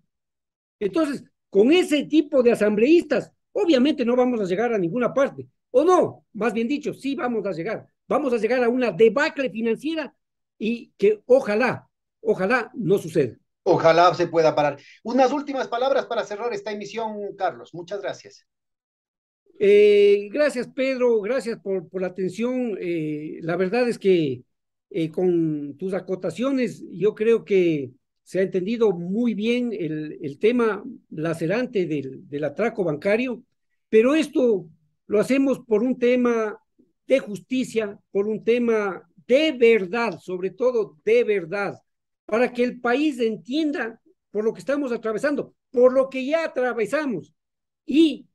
Speaker 5: Entonces, con ese tipo de asambleístas, obviamente no vamos a llegar a ninguna parte. O no, más bien dicho, sí vamos a llegar. Vamos a llegar a una debacle financiera y que ojalá no suceda.
Speaker 4: Ojalá se pueda parar. Unas últimas palabras para cerrar esta emisión, Carlos. Muchas gracias.
Speaker 5: Gracias, Pedro, gracias por la atención. La verdad es que con tus acotaciones yo creo que se ha entendido muy bien el tema lacerante del atraco bancario, pero esto lo hacemos por un tema de justicia, por un tema de verdad, sobre todo de verdad, para que el país entienda por lo que estamos atravesando, por lo que ya atravesamos y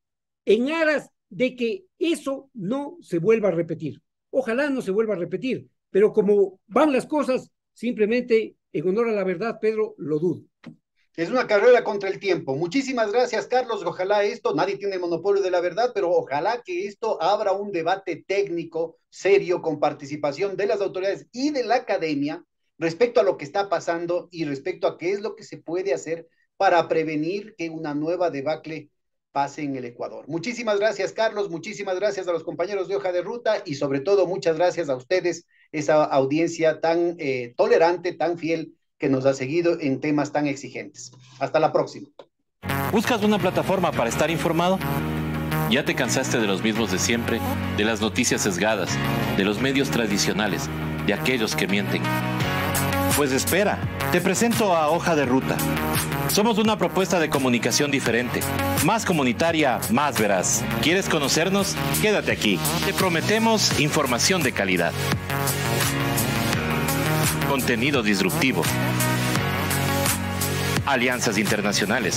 Speaker 5: en aras de que eso no se vuelva a repetir. Ojalá no se vuelva a repetir, pero como van las cosas, simplemente, en honor a la verdad, Pedro, lo dudo.
Speaker 4: Es una carrera contra el tiempo. Muchísimas gracias, Carlos. Ojalá esto, nadie tiene el monopolio de la verdad, pero ojalá que esto abra un debate técnico, serio, con participación de las autoridades y de la academia respecto a lo que está pasando y respecto a qué es lo que se puede hacer para prevenir que una nueva debacle pase en el Ecuador. Muchísimas gracias, Carlos. Muchísimas gracias a los compañeros de Hoja de Ruta y sobre todo muchas gracias a ustedes, esa audiencia tan tolerante, tan fiel, que nos ha seguido en temas tan exigentes. Hasta la próxima.
Speaker 9: ¿Buscas una plataforma para estar informado? ¿Ya te cansaste de los mismos de siempre, de las noticias sesgadas, de los medios tradicionales, de aquellos que mienten? Pues espera, te presento a Hoja de Ruta. Somos una propuesta de comunicación diferente, más comunitaria, más veraz. ¿Quieres conocernos? Quédate aquí. Te prometemos información de calidad. Contenido disruptivo. Alianzas internacionales.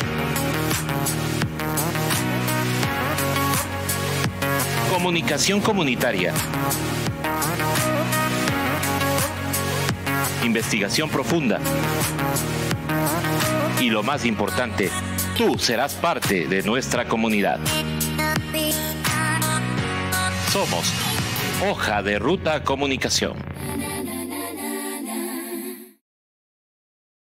Speaker 9: Comunicación comunitaria. Investigación profunda. Y lo más importante, tú serás parte de nuestra comunidad. Somos Hoja de Ruta Comunicación.